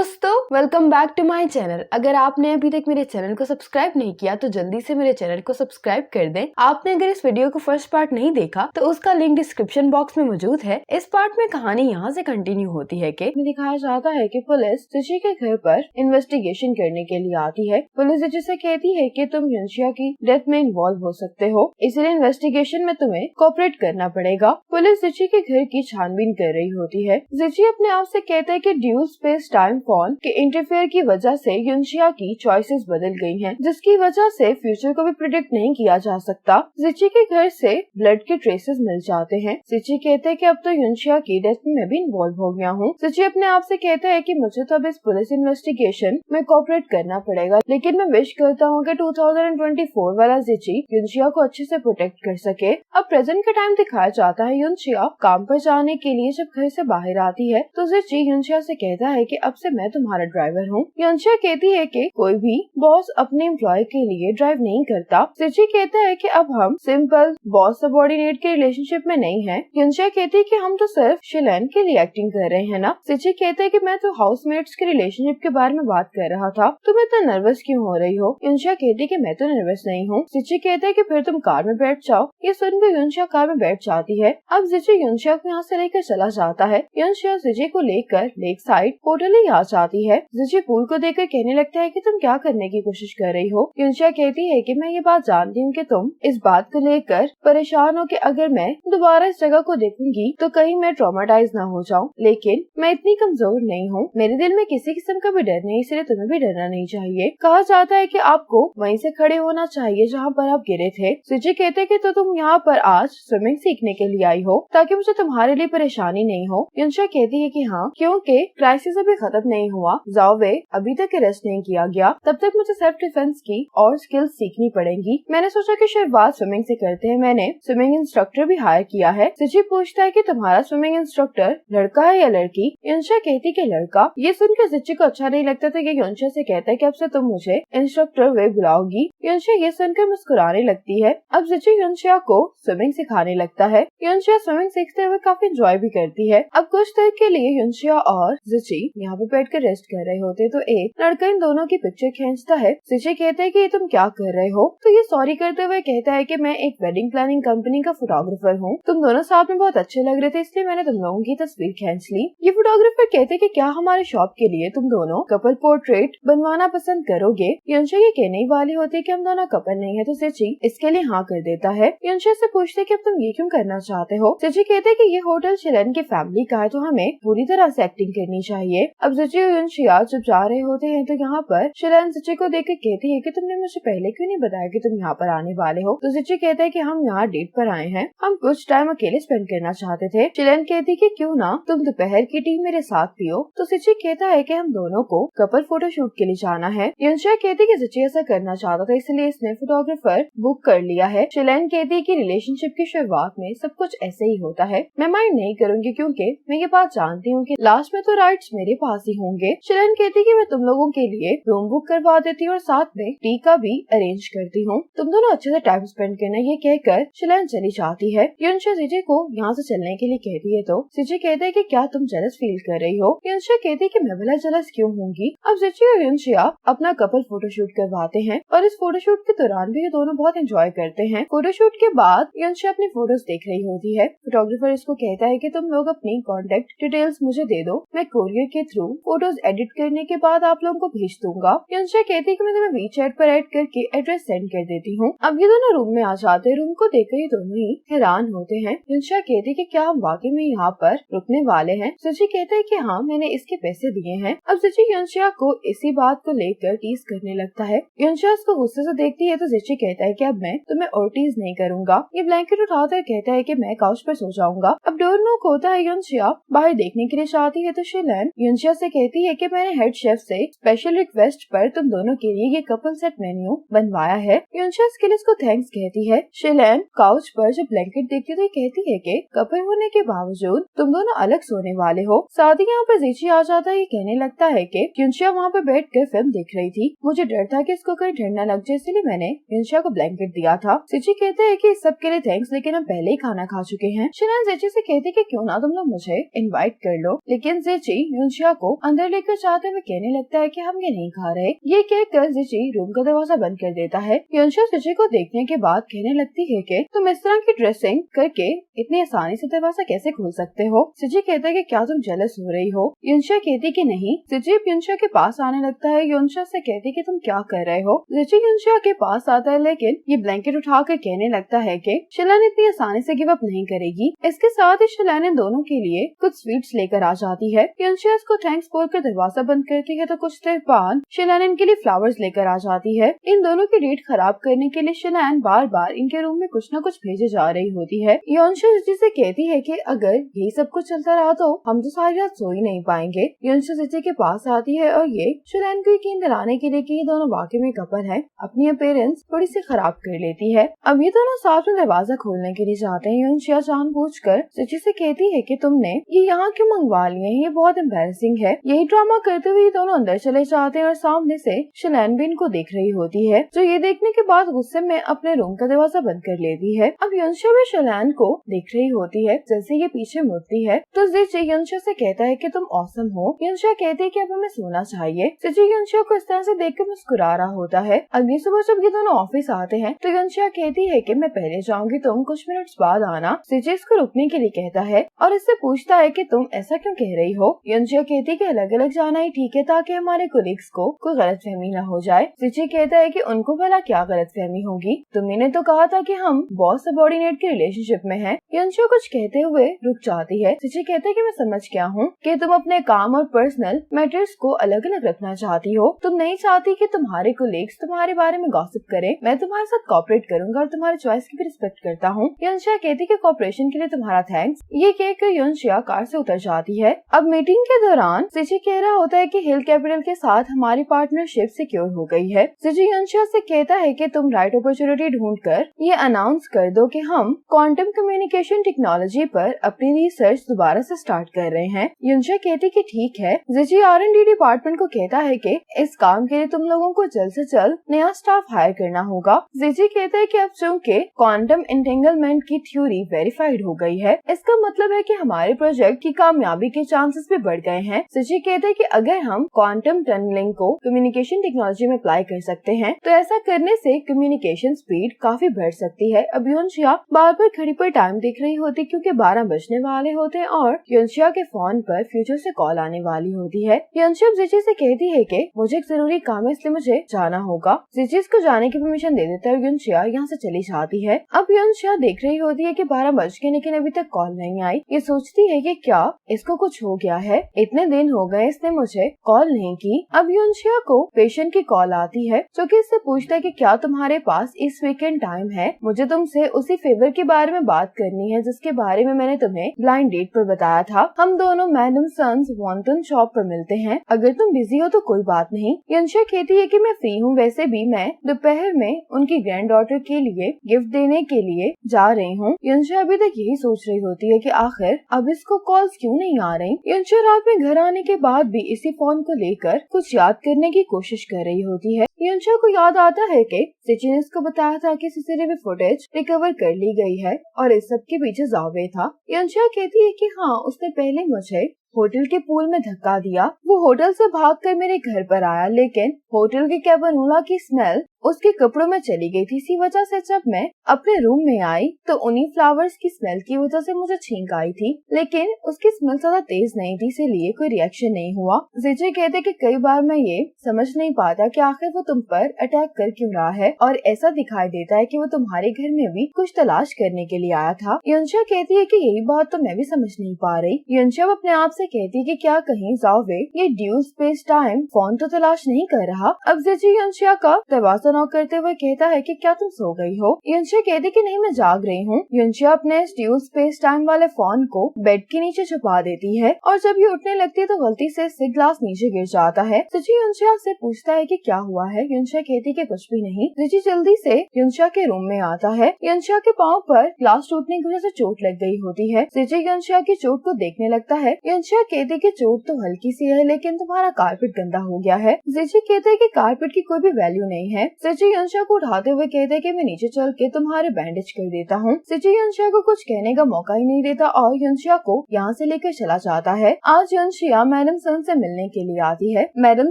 दोस्तों, welcome back to my channel. अगर आपने अभी तक मेरे चैनल को सब्सक्राइब नहीं किया तो जल्दी से मेरे चैनल को सब्सक्राइब कर दें। आपने अगर इस वीडियो को फर्स्ट पार्ट नहीं देखा तो उसका लिंक डिस्क्रिप्शन बॉक्स में मौजूद है। इस पार्ट में कहानी यहाँ से कंटिन्यू होती है कि दिखाया जाता है कि पुलिस सुची के घर पर इन्वेस्टिगेशन करने के लिए आती है। पुलिस सुची से कहती है कि तुम युनशिया की डेथ में इन्वॉल्व हो सकते हो, इसलिए इन्वेस्टिगेशन में तुम्हें कोऑपरेट करना पड़ेगा। पुलिस सुची के घर की छानबीन कर रही होती है। सुची अपने आप से कहता है कि ड्यूल स्पेस टाइम फोन के इंटरफेयर की वजह से युनशिया की चॉइसेस बदल गई हैं, जिसकी वजह से फ्यूचर को भी प्रिडिक्ट नहीं किया जा सकता। जिची के घर से ब्लड के ट्रेसेस मिल जाते हैं। जिची कहते हैं कि अब तो युनशिया की डेथ में मैं भी इन्वॉल्व हो गया हूँ। जिची अपने आप से कहता है कि मुझे तो अब इस पुलिस इन्वेस्टिगेशन में कोऑपरेट करना पड़ेगा, लेकिन मैं विश करता हूँ कि 2024 वाला जिची युनशिया को अच्छे से प्रोटेक्ट कर सके। अब प्रेजेंट का टाइम दिखाया जाता है। युनशिया काम पर जाने के लिए जब घर से बाहर आती है तो जिची युनशिया से कहता है कि अब से मैं तुम्हारा ड्राइवर हूँ। युनशिया कहती है कि कोई भी बॉस अपने एम्प्लॉय के लिए ड्राइव नहीं करता। जिची कहता है कि अब हम सिंपल बॉस सबऑर्डिनेट के रिलेशनशिप में नहीं है। युनशिया कहती है कि हम तो सिर्फ शिलेन के लिए एक्टिंग कर रहे हैं ना। जिची कहता है कि मैं तो हाउसमेट्स के रिलेशनशिप के बारे में बात कर रहा था, तुम इतना नर्वस क्यों हो रही हो? युनशिया कहती है कि मैं तो नर्वस नहीं हूँ। जिची कहता है कि फिर तुम कार में बैठ जाओ। ये सुनकर युनशिया कार में बैठ जाती है। अब जिची युनशिया को यहाँ से लेकर चला जाता है। युनशिया जिची को लेकर लेक साइड होटल ही आ जाती है। जिची पूल को देखकर कहने लगता है कि तुम क्या करने की कोशिश कर रही हो? युनशिया कहती है कि मैं ये बात जानती हूँ कि तुम इस बात को लेकर परेशान हो कि अगर मैं दोबारा इस जगह को देखूंगी तो कहीं मैं ट्रॉमेटाइज ना हो जाऊं, लेकिन मैं इतनी कमजोर नहीं हूँ। मेरे दिल में किसी किस्म का भी डर नहीं, इसलिए तुम्हें भी डरना नहीं चाहिए। कहा जाता है कि आपको वहीं से खड़े होना चाहिए जहाँ पर आप गिरे थे। जिची कहते कि तो तुम यहाँ पर आज स्विमिंग सीखने के लिए आई हो ताकि मुझे तुम्हारे लिए परेशानी नहीं हो। युनशिया कहती है कि हाँ, क्योंकि क्राइसिस अभी खत्म नहीं हुआ, जाओवे अभी तक अरेस्ट नहीं किया गया, तब तक मुझे सेल्फ डिफेंस की और स्किल्स सीखनी पड़ेंगी। मैंने सोचा कि शुरुआत स्विमिंग से करते हैं। मैंने स्विमिंग इंस्ट्रक्टर भी हायर किया है। जिची पूछता है कि तुम्हारा स्विमिंग इंस्ट्रक्टर लड़का है या लड़की? युनशिया कहती कि लड़का। ये सुनकर जिची को अच्छा नहीं लगता था कि युनशिया से कहता है कि अब से तुम मुझे इंस्ट्रक्टर वे बुलाओगी। युनशिया ये सुनकर मुस्कुराने लगती है। अब जिची युनशिया को स्विमिंग सिखाने लगता है। युनशिया स्विमिंग सीखते हुए काफी एंजॉय भी करती है। अब कुछ देर के लिए युनशिया और जिची यहाँ पे बैठ कर रेस्ट कर रहे होते तो एक लड़का इन दोनों की पिक्चर खींचता है। जिची कहते हैं कि तुम क्या कर रहे हो? तो ये सॉरी करते हुए कहता है कि मैं एक वेडिंग प्लानिंग कंपनी का फोटोग्राफर हूँ, तुम दोनों साथ में बहुत अच्छे लग रहे थे इसलिए मैंने तुम लोगों की तस्वीर खींच ली। ये फोटोग्राफर कहते हैं कि क्या हमारे शॉप के लिए तुम दोनों कपल पोर्ट्रेट बनवाना पसंद करोगे? युनशिया ये कहने ही वाली होती है कि हम दोनों कपल नहीं है तो जिची इसके लिए हाँ कर देता है। युनशिया से पूछते कि अब तुम ये क्यों करना चाहते हो? जिची कहते हैं कि ये होटल शिलेन की फैमिली का है तो हमें पूरी तरह से एक्टिंग करनी चाहिए। अब जिची और युनशिया जब जा रहे होते हैं तो यहाँ पर शिलेन जिची को देखकर कहती है कि तुमने मुझे पहले क्यों नहीं बताया कि तुम यहाँ पर आने वाले हो? तो जिची कहता है कि हम यहाँ डेट पर आए हैं, हम कुछ टाइम अकेले स्पेंड करना चाहते थे। शिलेन कहती कि क्यों ना तुम दोपहर की टी मेरे साथ पियो। तो जिची कहता है कि हम दोनों को कपल फोटोशूट के लिए जाना है। युनशिया कहती कि जिची ऐसा करना चाहता था इसलिए इसने फोटोग्राफर बुक कर लिया है। शिलेन कहती है कि रिलेशनशिप की शुरुआत में सब कुछ ऐसे ही होता है, मैं माइंड नहीं करूंगी क्योंकि मैं ये बात जानती हूँ कि लास्ट में तो राइट्स मेरे पास ही होंगे। शिलेन कहती कि मैं तुम लोगों के लिए रूम बुक करवा देती हूँ और साथ में टी का भी अरेंज करती हूँ, तुम दोनों अच्छे से टाइम स्पेंड करना। ये कहकर शिलेन चली जाती है। युनशिया जिची को यहाँ से चलने के लिए कहती है तो जिची कहते है कि क्या तुम जेलस फील कर रही हो? युनशिया कहती है कि मैं भला जेलस क्यों होंगी। अब जिची और युनशिया अपना कपल फोटोशूट करवाते हैं और इस फोटोशूट के दौरान भी ये दोनों बहुत एंजॉय करते हैं। फोटोशूट के बाद युनशिया अपनी फोटोज देख रही होती है। फोटोग्राफर इसको कहता है कि तुम लोग अपनी कॉन्टेक्ट डिटेल्स मुझे दे दो, मैं कोरियर के थ्रू फोटोज एडिट करने के बाद आप लोगों को भेज दूंगा। युनशिया कहती है कि मैं तुम्हें वीचैट पर ऐड करके एड्रेस सेंड कर देती हूँ। अब ये दोनों रूम में आ जाते हैं। रूम को देखकर ये दोनों ही हैरान होते हैं। युनशिया कहती है कि क्या हम वाकई में यहाँ पर रुकने वाले हैं? जिची कहते हैं कि हाँ, मैंने इसके पैसे दिए हैं। अब जिची युनशिया को इसी बात को लेकर टीज करने लगता है। युनशिया उसको गुस्से से देखती है तो जिची कहता है कि अब मैं तुम्हें और टीज नहीं करूंगा। ये ब्लैंकेट उठाकर कहता है कि मैं काउच पर सो जाऊंगा। अब डोर नॉक होता है। युनशिया बाहर देखने के लिए चाहती है तो शिलेन युनशिया से कहती है कि मैंने हेड शेफ से स्पेशल रिक्वेस्ट पर तुम दोनों के लिए ये कपल सेट मेन्यू बनवाया है। युनशिया इसके लिए इसको थैंक्स कहती है। शिलेन काउच पर जब ब्लैंकेट देखती है तो कहती है कि कपल होने के बावजूद तुम दोनों अलग सोने वाले हो। साथ ही यहाँ पर जिची आ जाता है। ये कहने लगता है कि युनशिया वहाँ पर बैठ कर फिल्म देख रही थी, मुझे डर था कि इसको कहीं ठंड न लग जाए इसलिए मैंने युनशिया को ब्लैंकेट दिया था। जिची कहते हैं कि इस सब के लिए थैंक्स, लेकिन हम पहले ही खाना खा चुके हैं। शिलेन जिची से कहती कि क्यों ना तुम लोग मुझे इनवाइट कर लो, लेकिन जिची युनशिया को अंदर लेकर चाहते हुए कहने लगता है कि हम ये नहीं खा रहे। ये कह कर जिची रूम का दरवाजा बंद कर देता है। युनशा जिची को देखने के बाद कहने लगती है कि तुम इस तरह की ड्रेसिंग करके इतनी आसानी से दरवाजा कैसे खोल सकते हो। जिची कहता है कि क्या तुम जेलस हो रही हो। युनशा कहती कि नहीं। जिची युनशा के पास आने लगता है। युनशा से कहती कि तुम क्या कर रहे हो। जिची युनशा के पास आता है, लेकिन ये ब्लैंकेट उठाकर कहने लगता है कि शिलान इतनी आसानी से गिव अप नहीं करेगी। इसके साथ ही शिलान इन दोनों के लिए कुछ स्वीट्स लेकर आ जाती है। युनशा इसको थैंक्स बोलकर दरवाजा बंद करती है, तो कुछ देर बाद शिलान इनके लिए फ्लावर्स लेकर आ जाती है। इन दोनों की डेट खराब करने के लिए शिलान बार बार इनके रूम में कुछ न कुछ भेजे जा रही होती है। युनशा जिची से कहती है कि अगर यही सब कुछ चलता रहा तो हम तो सारी रात सो ही नहीं पाएंगे। युनशा जिची के पास आती है और ये शिलान को यकीन दिलाने के लिए कि ये दोनों वाकई में कपल है, अपनी अपीयरेंस थोड़ी सी खराब कर लेती है। अब ये दोनों साथ में दरवाजा खोलने के लिए जाते हैं। युनशा जानबूझकर जिची से कहती है कि तुमने ये यहाँ क्यों मंगवा लिए हैं, ये बहुत एम्बैरेसिंग है। यही ड्रामा करते हुए दोनों अंदर चले जाते हैं और सामने से शिलान भी इनको देख रही होती है, जो ये देखने के बाद गुस्से में अपने रूम का दरवाजा बंद कर लेती है। अब युनशा भी शिलान को देख रही होती है। जैसे ये पीछे मुड़ती है तो जिची युनशा से कहता है कि तुम ऑसम हो। युनशा कहती है कि अब हमें सोना चाहिए। जिची युनशा को इस तरह से देख कर मुस्कुरा रहा होता है। अगली सुबह जब ये दोनों ऑफिस आते हैं तो युनशा कहती है कि मैं पहले जाऊंगी, तुम कुछ मिनट्स बाद आना। जिची इसको रुकने के लिए कहता है और इससे पूछता है कि तुम ऐसा क्यों कह रही हो। युनशा कहती है कि अलग अलग जाना ही ठीक है, ताकि हमारे कोलिग्स को कोई गलतफहमी न हो जाए। जिची कहता है कि उनको भला क्या गलतफहमी होगी, तुमने ने तो कहा था कि हम बॉस सबॉर्डिनेट के रिलेशनशिप में हैं। युनशा कुछ कहते हुए रुक जाती है। जिची कहता है कि मैं समझ गया हूँ कि तुम अपने काम और पर्सनल मैटर्स को अलग अलग रखना चाहती हो। तुम नहीं चाहती कि तुम्हारे कोलिग्स तुम्हारे बारे में गॉसिप करें। मैं तुम्हारे साथ कोऑपरेट करूंगा और तुम्हारी चॉइस की भी रिस्पेक्ट करता हूँ। युनशा कहती कि कोऑपरेशन के लिए तुम्हारा थैंक्स। ये कहकर युनशा कार से उतर जाती है। अब मीटिंग के दौरान जिची कह रहा होता है कि हिल कैपिटल के साथ हमारी पार्टनरशिप सिक्योर हो गई है। जिची युनशा से कहता है कि तुम राइट अपॉर्चुनिटी ढूंढकर ये अनाउंस कर दो कि हम क्वांटम कम्युनिकेशन टेक्नोलॉजी पर अपनी रिसर्च दोबारा से स्टार्ट कर रहे हैं। युनशा कहती कि ठीक है। जिची R&D डिपार्टमेंट को कहता है कि इस काम के लिए तुम लोगों को जल्द से जल्द नया स्टाफ हायर करना होगा। जिची कहता है कि अब चूंकि क्वांटम एंटेंगलमेंट की थ्योरी वेरीफाइड हो गई है, इसका मतलब है कि हमारे प्रोजेक्ट की कामयाबी के चांसेस भी बढ़ गए हैं। जिची कहता है कि अगर हम क्वांटम टनलिंग को कम्युनिकेशन टेक्नोलॉजी में अप्लाई कर सकते हैं तो ऐसा करने से कम्युनिकेशन स्पीड काफी बढ़ सकती है। अब युनशा बार बार घड़ी पर टाइम देख रही होती क्योंकि 12 बजने वाले होते हैं और युनशा के फोन पर फ्यूचर से कॉल आने वाली होती है। युनशा जिची से कहती है कि मुझे एक जरूरी काम है, इसलिए मुझे जाना होगा। जिची इसको जाने की परमिशन दे देता है और युनशा यहाँ से चली जाती है। अब युनशा देख रही होती है कि 12 बज गए लेकिन अभी तक कॉल नहीं आई। ये सोचती है कि क्या इसको कुछ हो गया है, इतने दिन हो गए इसने मुझे कॉल नहीं की। अब युनशा को पेशेंट की कॉल आती है जो कि इससे पूछता है कि क्या तुम्हारे पास इस वीकेंड टाइम है, मुझे तुमसे उसी फेवर के बारे में बात करनी है जिसके बारे में मैंने तुम्हें ब्लाइंड डेट पर बताया था। हम दोनों मैडम सन्स वॉन्टन शॉप पर मिलते हैं, अगर तुम बिजी हो तो कोई बात नहीं। युनशा कहती है कि मैं फ्री हूँ, वैसे भी मैं दोपहर में उनकी ग्रैंड डॉटर के लिए गिफ्ट देने के लिए जा रही हूँ। युनशा अभी तक यही सोच रही होती है कि आखिर अब इसको कॉल्स क्यों नहीं आ रही। युनशा रात में घर आने के बाद भी इसी फोन को लेकर कुछ याद करने की कोशिश कर रही होती है। युनशा को याद आता है कि जिची ने इसको बताया था कि सीसीटीवी फुटेज रिकवर कर ली गई है और इस सब के पीछे जावेद था। युनशा कहती है कि हाँ, उसने पहले मुझे होटल के पूल में धक्का दिया। वो होटल से भागकर मेरे घर पर आया, लेकिन होटल के कैबनूला की स्मेल उसके कपड़ों में चली गई थी। इसी वजह से जब मैं अपने रूम में आई तो उन्हीं फ्लावर्स की स्मेल की वजह से मुझे छींक आई थी, लेकिन उसकी स्मेल ज्यादा तेज नहीं थी, इसीलिए कोई रिएक्शन नहीं हुआ। जिची कहते कि कई बार मैं ये समझ नहीं पाता कि आखिर वो तुम पर अटैक कर क्यों रहा है और ऐसा दिखाई देता है कि वो तुम्हारे घर में भी कुछ तलाश करने के लिए आया था। युनशा कहती है कि यही बात तो मैं भी समझ नहीं पा रही। युनशा अपने आप से कहती है कि क्या कहीं जावेद ये ड्यूल स्पेस टाइम फोन तो तलाश नहीं कर रहा। अब जिची युनशा का दरवाजा नॉक करते हुए कहता है कि क्या तुम सो गई हो। युनशा कहती कि नहीं, मैं जाग रही हूँ। युनशा अपने ड्यूल स्पेस टाइम वाले फोन को बेड के नीचे छुपा देती है और जब ये उठने लगती है तो गलती से ग्लास नीचे गिर जाता है। जिची युनशा से पूछता है कि क्या हुआ है। युनशा कहती कि कुछ भी नहीं। जिची जल्दी से युनशा के रूम में आता है। युनशा के पाँव पर ग्लास टूटने की वजह से चोट लग गई होती है। जिची युनशा की चोट को देखने लगता है। युनशा कहती कि चोट तो हल्की सी है, लेकिन तुम्हारा कारपेट गंदा हो गया है। जिची कहते कि कारपेट की कोई भी वैल्यू नहीं है। सिची युनशा को उठाते हुए कहता है कि मैं नीचे चल के तुम्हारे बैंडेज कर देता हूँ। सिची युनशा को कुछ कहने का मौका ही नहीं देता और युनशा को यहाँ से लेकर चला जाता है। आज युनशा मैडम सन से मिलने के लिए आती है। मैडम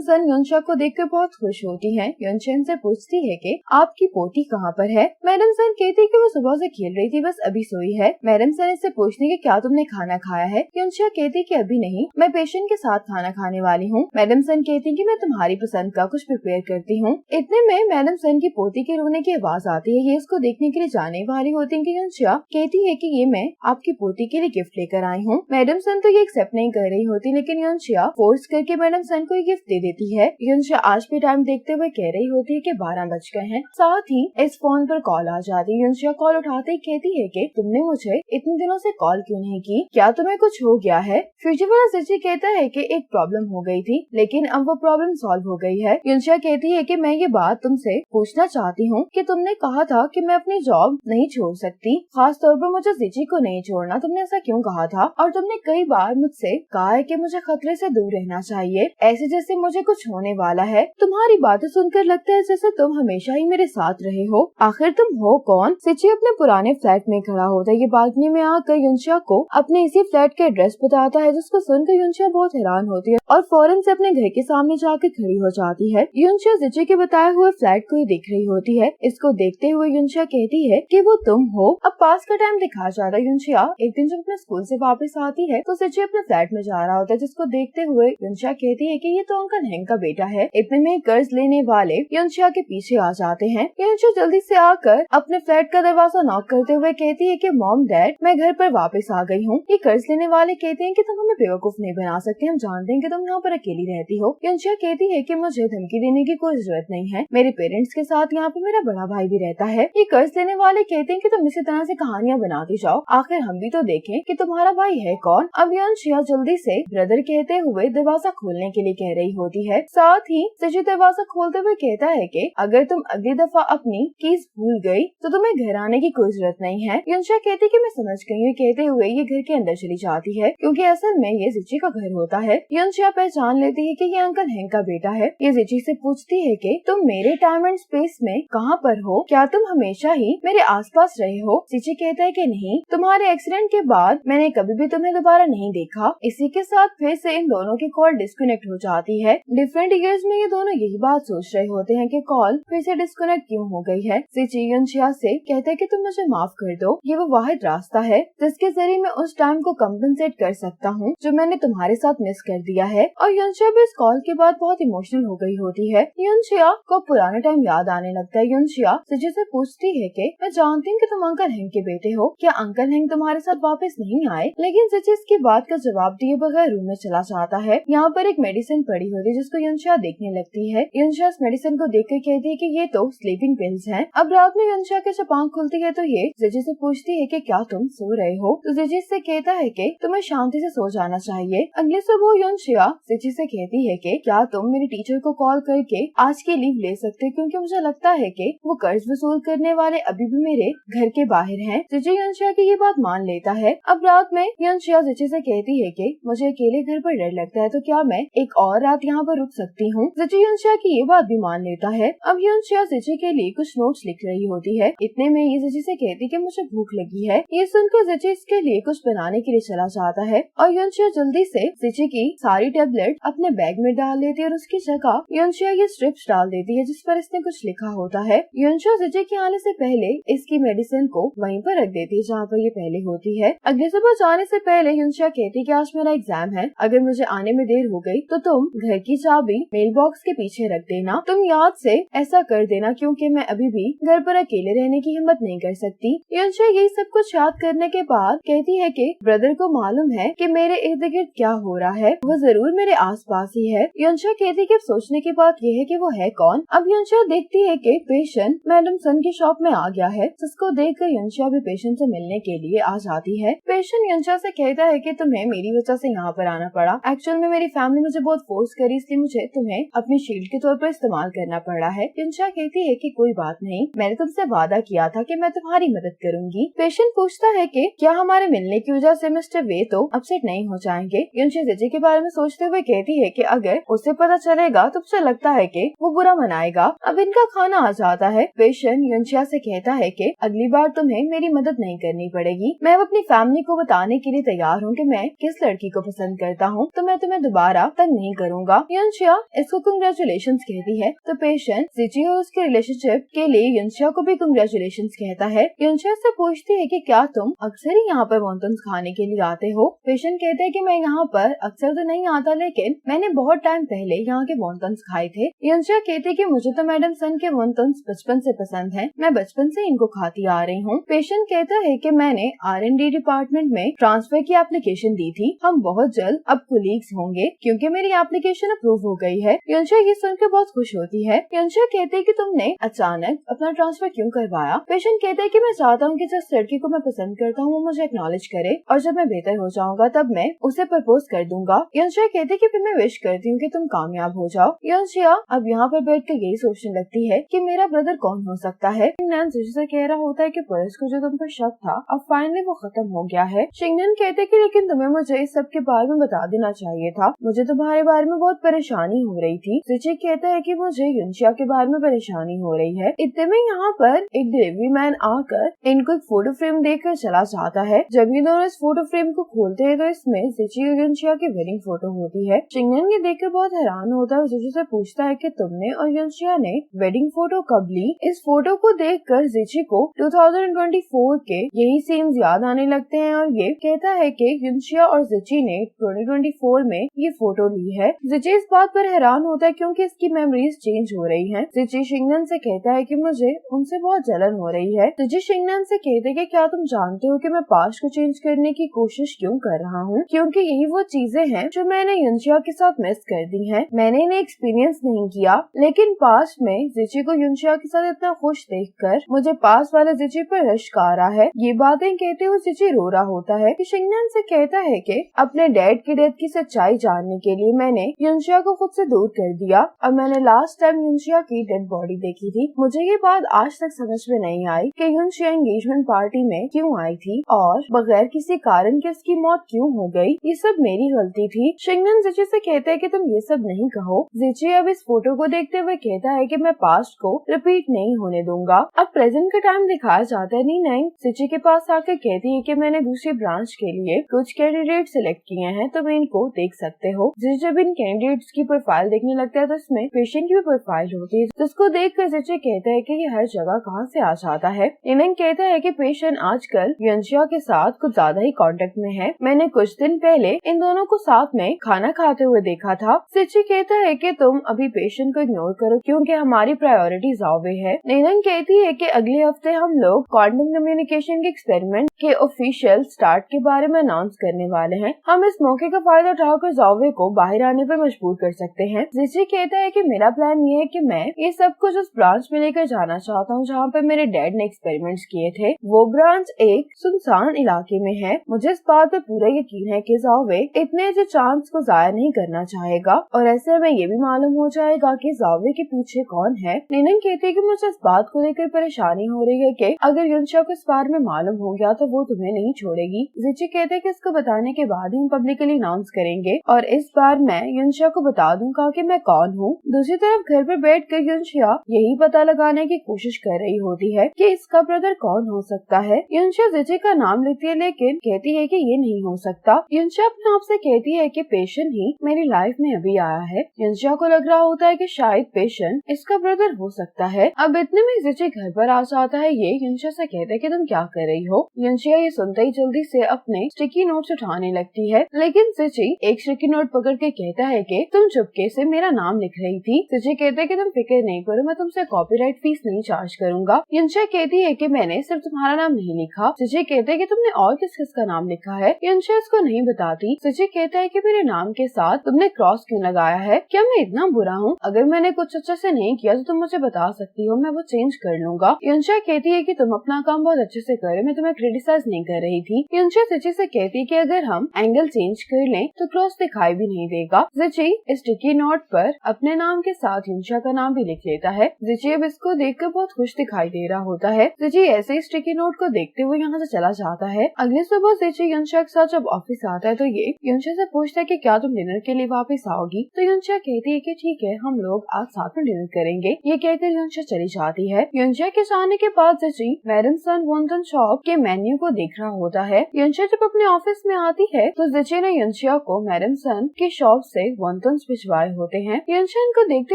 सन युनशा को देखकर बहुत खुश होती है। युनशा से पूछती है कि आपकी पोती कहाँ पर है। मैडम सन कहती है कि वो सुबह से खेल रही थी, बस अभी सोई है। मैडम सन इससे पूछती है कि क्या तुमने खाना खाया है। युनशा कहती है कि अभी नहीं, मैं पेशेंट के साथ खाना खाने वाली हूँ। मैडम सन कहती है कि मैं तुम्हारी पसंद का कुछ प्रिपेयर करती हूँ। इतने में मैडम सन की पोती के रोने की आवाज आती है। ये इसको देखने के लिए जाने वाली होती है कि युनशा कहती है कि ये मैं आपकी पोती के लिए गिफ्ट लेकर आई हूँ। मैडम सन तो ये एक्सेप्ट नहीं कर रही होती, लेकिन युनशा फोर्स करके मैडम सन को ये गिफ्ट दे देती है। युनशा आज भी टाइम देखते हुए कह रही होती है कि 12 बज गए हैं। साथ ही इस फोन पर कॉल आ जाती है। युनशा कॉल उठाते ही कहती है कि तुमने मुझे इतने दिनों से कॉल क्यों नहीं की, क्या तुम्हें कुछ हो गया है। फ्यूचर वाला सिची कहता है कि एक प्रॉब्लम हो गई थी, लेकिन अब वो प्रॉब्लम सॉल्व हो गई है। युनशा कहती है कि मैं ये बात तुमसे पूछना चाहती हूँ कि तुमने कहा था कि मैं अपनी जॉब नहीं छोड़ सकती, खास तौर पर मुझे सिची को नहीं छोड़ना। तुमने ऐसा क्यों कहा था? और तुमने कई बार मुझसे कहा है कि मुझे खतरे से दूर रहना चाहिए, ऐसे जैसे मुझे कुछ होने वाला है। तुम्हारी बातें सुनकर लगता है जैसे तुम हमेशा ही मेरे साथ रहे हो। आखिर तुम हो कौन? सिची अपने पुराने फ्लैट में खड़ा होता है। ये बालकनी में आकर युनशा को अपने इसी फ्लैट का एड्रेस बताता है, जिसको सुनकर युनशा बहुत हैरान होती है और फौरन से अपने घर के सामने जाकर खड़ी हो जाती है। युनशा सिची के बताए हुए फ्लैट को ही देख रही होती है। इसको देखते हुए युनशा कहती है कि वो तुम हो। अब पास का टाइम दिखा जाता है। युनशा एक दिन जब अपने स्कूल से वापस आती है तो सिची अपने फ्लैट में जा रहा होता है, जिसको देखते हुए युनशा कहती है कि ये तो अंकल हैंक का बेटा है। इतने में कर्ज लेने वाले युनशा के पीछे आ जाते हैं। युनशा जल्दी से आकर अपने फ्लैट का दरवाजा नॉक करते हुए कहती है कि मॉम डैड मैं घर पर वापस आ गई हूँ। ये कर्ज लेने वाले कहते हैं कि तुम हमें बेवकूफ नहीं बना सकते, हम जानते हैं कि तुम यहाँ पर अकेली रहती हो। युनशा कहती है कि मुझे धमकी देने की कोई जरूरत नहीं है, मेरे पेरेंट्स के साथ यहाँ पे मेरा बड़ा भाई भी रहता है। ये कर्ज लेने वाले कहते हैं कि तुम इसी तरह से कहानियां बनाती जाओ, आखिर हम भी तो देखें कि तुम्हारा भाई है कौन। अब युनशा जल्दी से ब्रदर कहते हुए दरवाजा खोलने के लिए कह रही होती है। साथ ही सिची दरवाजा खोलते हुए कहता है कि अगर तुम अगली दफा अपनी कीज भूल गई तो तुम्हें घर आने की कोई जरूरत नहीं है। युनशा कहती कि मैं समझ गई हूँ, कहते हुए ये घर के अंदर चली जाती है, क्योंकि असल में ये सिची का घर होता है। युनशा पहचान लेती है कि ये अंकल हैंक का बेटा है। ये सिची से पूछती है कि तुम मेरे टाइम एंड स्पेस में कहाँ पर हो, क्या तुम हमेशा ही मेरे आसपास रहे हो। सिची कहता है कि नहीं, तुम्हारे एक्सीडेंट के बाद मैंने कभी भी तुम्हें दोबारा नहीं देखा। इसी के साथ फिर से इन दोनों की कॉल डिस्कनेक्ट हो जाती है। डिफरेंट ईयर्स में ये दोनों यही बात सोच रहे होते हैं कि कॉल फिर से डिस्कनेक्ट क्यों हो गई है। सिची युनशा से कहता है कि तुम मुझे माफ कर दो, ये वो वाहिद रास्ता है जिसके जरिए मैं उस टाइम को कम्पनसेट कर सकता हूँ जो मैंने तुम्हारे साथ मिस कर दिया है। और युनशा भी इस कॉल के बाद बहुत इमोशनल हो गई होती है। युनशा को पुराना टाइम याद आने लगता है। युनशा सिची से पूछती है कि मैं जानती हूँ कि तुम अंकल हैंक के बेटे हो, क्या अंकल हैंक तुम्हारे साथ वापस नहीं आए? लेकिन सिची इसकी बात का जवाब दिए बगैर रूम में चला जाता है। यहाँ पर एक मेडिसिन पड़ी होती है जिसको युनशा देखने लगती है। युनशा इस मेडिसिन को देखकर कहती है कि ये तो स्लीपिंग पिल्स हैं। अब रात में युनशा के जब आंख खुलती है तो ये सिची से पूछती है कि क्या तुम सो रहे हो, तो सिची से कहता है कि तुम्हें शांति से सो जाना चाहिए। अगले सुबह युनशा सिची से कहती है कि क्या तुम मेरी टीचर को कॉल करके आज की लीव ले सकते हो, क्योंकि मुझे लगता है कि वो कर्ज वसूल करने वाले अभी भी मेरे घर के बाहर हैं। सिची युनशा की ये बात मान लेता है। अब रात में युनशा सिची से कहती है कि मुझे अकेले घर पर डर लगता है, तो क्या मैं एक और रात यहाँ पर रुक सकती हूँ। सिची युनशा की ये बात भी मान लेता है। अब युनशा सिची के लिए कुछ नोट्स लिख रही होती है। इतने में ये सिची से कहती कि मुझे भूख लगी है। ये सुनकर सिची इसके लिए कुछ बनाने के लिए चला जाता है और युनशा जल्दी से सिची की सारी टेबलेट अपने बैग में डाल लेती है और उसकी जगह युनशा ये स्ट्रिप्स डाल देती है जिस पर इसने कुछ लिखा होता है। युनशा सिची के आने से पहले इसकी मेडिसिन को वहीं पर रख देती है जहाँ पर ये पहले होती है। अगले सुबह जाने से पहले युनशा कहती कि आज मेरा एग्जाम है, अगर मुझे आने में देर हो गई तो तुम घर की चाबी मेल बॉक्स के पीछे रख देना। तुम याद से ऐसा कर देना, क्योंकि मैं अभी भी घर पर अकेले रहने की हिम्मत नहीं कर सकती। युनशा यही सब कुछ याद करने के बाद कहती है कि ब्रदर को मालूम है कि मेरे इर्द गिर्द क्या हो रहा है, वो जरूर मेरे आसपास ही है। युनशा कहती कि सोचने की बात यह है कि वो है कौन। अब युनशा देखती है कि पेशेंट मैडम सन की शॉप में आ गया है, जिसको देखकर युनशा भी पेशेंट से मिलने के लिए आ जाती है। पेशेंट युनशा से कहता है कि तुम्हें मेरी वजह से यहाँ पर आना पड़ा, एक्चुअल में मेरी फैमिली मुझे बहुत फोर्स करी, इसलिए मुझे तुम्हें अपनी शील्ड के तौर पर इस्तेमाल करना पड़ा है। युनशा कहती है कि कोई बात नहीं, मैंने तुमसे वादा किया था कि मैं तुम्हारी मदद करूंगी। पेशेंट पूछता है कि क्या हमारे मिलने की वजह से मिस्टर वे तो अपसेट नहीं हो जाएंगे। युनशा सिची के बारे में सोचते हुए कहती है कि अगर उसे पता चलेगा तो मुझे लगता है कि वो बुरा मनाएगा। अब इनका खाना आ जाता है। पेशेंट युनशिया से कहता है कि अगली बार तुम्हें मेरी मदद नहीं करनी पड़ेगी। मैं अपनी फैमिली को बताने के लिए तैयार हूँ कि मैं किस लड़की को पसंद करता हूँ, तो मैं तुम्हें दोबारा तंग नहीं करूँगा। युनशिया इसको कांग्रेचुलेशन कहती है तो पेशेंट जिची और उसके रिलेशनशिप के लिए युनशिया को भी कांग्रेचुलेशन कहता है। युनशिया से पूछती है कि क्या तुम अक्सर ही यहाँ पर वॉन्टन्स खाने के लिए आते हो? पेशेंट कहते हैं कि मैं यहाँ पर अक्सर तो नहीं आता, लेकिन मैंने बहुत टाइम पहले यहाँ के वॉन्टन्स खाए थे। युनशिया कहती है कि मुझे तो मैडम सन के वॉन्टन्स बचपन से पसंद हैं, मैं बचपन से इनको खाती आ रही हूँ। पेशेंट कहता है कि मैंने R&D डिपार्टमेंट में ट्रांसफर की एप्लीकेशन दी थी, हम बहुत जल्द अब कोलीग्स होंगे क्योंकि मेरी एप्लीकेशन अप्रूव हो गई है। युनशिया ये सुनकर बहुत खुश होती है। युनशिया कहते है कि तुमने अचानक अपना ट्रांसफर क्यों करवाया? पेशेंट कहते है कि मैं चाहता हूँ कि जिस लड़की को मैं पसंद करता हूँ वो मुझे एक्नॉलेज करे और जब मैं बेहतर हो जाऊंगा तब मैं उसे प्रपोज कर दूंगा। युनशिया कहती है कि फिर मैं विश करती हूँ कि तुम कामयाब हो जाओ। युनशिया अब यहाँ पर बैठकर यही सोचने लगती है कि मेरा ब्रदर कौन हो सकता है। शिंगनन जिची से कह रहा होता है कि पुलिस को जो तुम पर शक था अब फाइनली वो खत्म हो गया है। शिंगनन कहते कि लेकिन तुम्हें मुझे इस सब के बारे में बता देना चाहिए था, मुझे तुम्हारे बारे में बहुत परेशानी हो रही थी। जिची कहता है कि मुझे युनशिया के बारे में परेशानी हो रही है। इतने में यहाँ पर एक डिलीवरी मैन आकर इनको एक फोटो फ्रेम देकर चला जाता है। जब ये दोनों इस फोटो फ्रेम को खोलते हैं तो इसमें जिची और युनशिया की वेडिंग फोटो होती है। शिंगनन ये देखकर बहुत हैरान होता है और जिची से पूछता है कि तुमने और युनशिया ने वेडिंग फोटो कब ली? इस फोटो को देखकर जिची को 2024 के यही सीन्स याद आने लगते हैं और ये कहता है कि युनशिया और जिची ने 2024 में ये फोटो ली है। जिची इस बात पर हैरान होता है क्योंकि इसकी मेमोरीज चेंज हो रही हैं। जिची शिंगनन से कहता है कि मुझे उनसे बहुत जलन हो रही है। जिची शिंगनन से कहते हैं कि क्या तुम जानते हो कि मैं पास्ट को चेंज करने की कोशिश क्यों कर रहा हूँ? क्योंकि यही वो चीजें हैं जो मैंने युनशिया के साथ मिस कर दी हैं। मैंने इन्हें एक्सपीरियंस नहीं किया, लेकिन पास्ट में जिची को युनशिया के साथ इतना खुश देखकर मुझे पास वाले जिची पर रश्क आ रहा है। ये बातें कहते हुए जिची रो रहा होता है। शिंगनन से कहता है कि अपने डैड की डेथ की सच्चाई जानने के लिए मैंने युनशिया को खुद से दूर कर दिया और मैंने लास्ट टाइम युनशिया की डेड बॉडी देखी थी। मुझे ये बात आज तक समझ में नहीं आई कि युनशिया एंगेजमेंट पार्टी में क्यों आई थी और बगैर किसी कारण के उसकी मौत क्यों हो गई। ये सब मेरी गलती थी। शिंगनन जिची से कहते हैं कि तुम ये सब नहीं कहो। जिची अब इस फोटो को देखते हुए कहता है कि मैं पास्ट को रिपीट नहीं होने दूंगा। अब प्रेजेंट का टाइम दिखाया जाता है। नीनांग जिची के पास आकर कहती है कि मैंने दूसरी ब्रांच के लिए कुछ कैंडिडेट सिलेक्ट किए हैं, तो मैं इनको देख सकते हो। जिची जब इन कैंडिडेट्स की प्रोफाइल देखने लगता है तो इसमें पेशेंट की भी प्रोफाइल होती है, जिसको देखकर जिची कहता है कि ये हर जगह कहाँ से आ जाता है। नीनांग कहता है कि पेशेंट आजकल युनशिया के साथ कुछ ज्यादा ही कांटेक्ट में है। मैंने कुछ दिन पहले इन दोनों को साथ में खाना खाते हुए देखा था। जिची कहता है कि तुम अभी पेशेंट को इग्नोर करो क्योंकि हमारी प्रायोरिटी जावे है। नीनांग कहती है कि अगले हफ्ते हम लोग क्वांटम कम्युनिकेशन के एक्सपेरिमेंट के ऑफिशियल स्टार्ट के बारे में अनाउंस करने वाले हैं। हम इस मौके का फायदा उठाकर जावे को बाहर आने पर मजबूर कर सकते हैं। जिची कहता है कि मेरा प्लान ये है कि मैं ये सब कुछ उस ब्रांच में लेकर जाना चाहता हूँ जहाँ पे मेरे डैड ने एक्सपेरिमेंट्स किए थे। वो ब्रांच एक सुनसान इलाके में है। मुझे इस बात पे पूरा यकीन है कि जावे इतने अच्छे चांस को जाया नहीं करना चाहेगा और ऐसे में ये भी मालूम हो जाएगा कि जावे के पीछे कौन है। नीनांग कहती है कि मुझे इस बात को लेकर परेशानी हो रही है कि अगर युनशिया को इस बारे में मालूम हो गया तो वो तुम्हें नहीं छोड़ेगी। जिची कहते हैं कि इसको बताने के बाद ही हम पब्लिकली अनाउंस करेंगे और इस बार मैं युनशिया को बता दूंगा कि मैं कौन हूँ। दूसरी तरफ घर पर बैठकर युनशिया यही पता लगाने की कोशिश कर रही होती है कि इसका ब्रदर कौन हो सकता है। युनशिया जिची का नाम लेती है लेकिन कहती है कि ये नहीं हो सकता। युनशिया अपने आप से कहती है कि पेशेंट ही मेरी लाइफ में अभी आया है। युनशिया को लग रहा होता है कि शायद पेशेंट इसका ब्रदर हो सकता है। अब इतने में जिची घर पर आ जाता है। ये युनशिया से कहते हैं कि तुम क्या कर रही हो। युनशिया ये सुनते ही जल्दी से अपने स्टिकी नोट्स उठाने लगती है, लेकिन जिची एक स्टिकी नोट पकड़ के कहता है कि तुम चुपके से मेरा नाम लिख रही थी। जिची कहते हैं कि तुम फिक्र नहीं करो, मैं तुमसे कॉपीराइट फीस नहीं चार्ज करूंगा। युनशिया कहती है कि मैंने सिर्फ तुम्हारा नाम नहीं लिखा। जिची कहते हैं कि तुमने और किस किस का नाम लिखा है। युनशिया इसको नहीं बताती। जिची कहता है कि मेरे नाम के साथ तुमने क्रॉस क्यों लगाया है? क्या मैं इतना बुरा हूँ? अगर मैंने कुछ अच्छे से नहीं किया तो तुम मुझे बता सकती हो, मैं वो चेंज कर लूंगा। युनशिया कहती है कि तुम अपना काम बहुत अच्छे से करे, मैं तुम्हें क्रिटिसाइज नहीं कर रही थी। युनशिया जिची से कहती है कि अगर हम एंगल चेंज कर लें तो क्रॉस दिखाई भी नहीं देगा। जिची इस स्टिकी नोट पर अपने नाम के साथ युनशिया का नाम भी लिख लेता है। जिची अब इसको देखकर बहुत खुश दिखाई दे रहा होता है। जिची ऐसे ही स्टिकी नोट को देखते हुए यहाँ से चला जाता है। अगली सुबह जिची युनशिया के साथ जब ऑफिस आता है तो ये युनशिया से पूछता है कि क्या तुम डिनर के लिए वापस आओगी। तो युनशिया कहती है कि ठीक है, हम लोग आज साथ में डिनर करेंगे। ये कहकर युनशा चली जाती है। युनशा के जाने के बाद जिची मैडम सन वॉन्टन शॉप के मेन्यू को देख रहा होता है। युनशा जब अपने ऑफिस में आती है तो जिची ने युनशा को मैडम सन की शॉप से वॉन्टन्स भिजवाए होते हैं। युनशा इनको देखते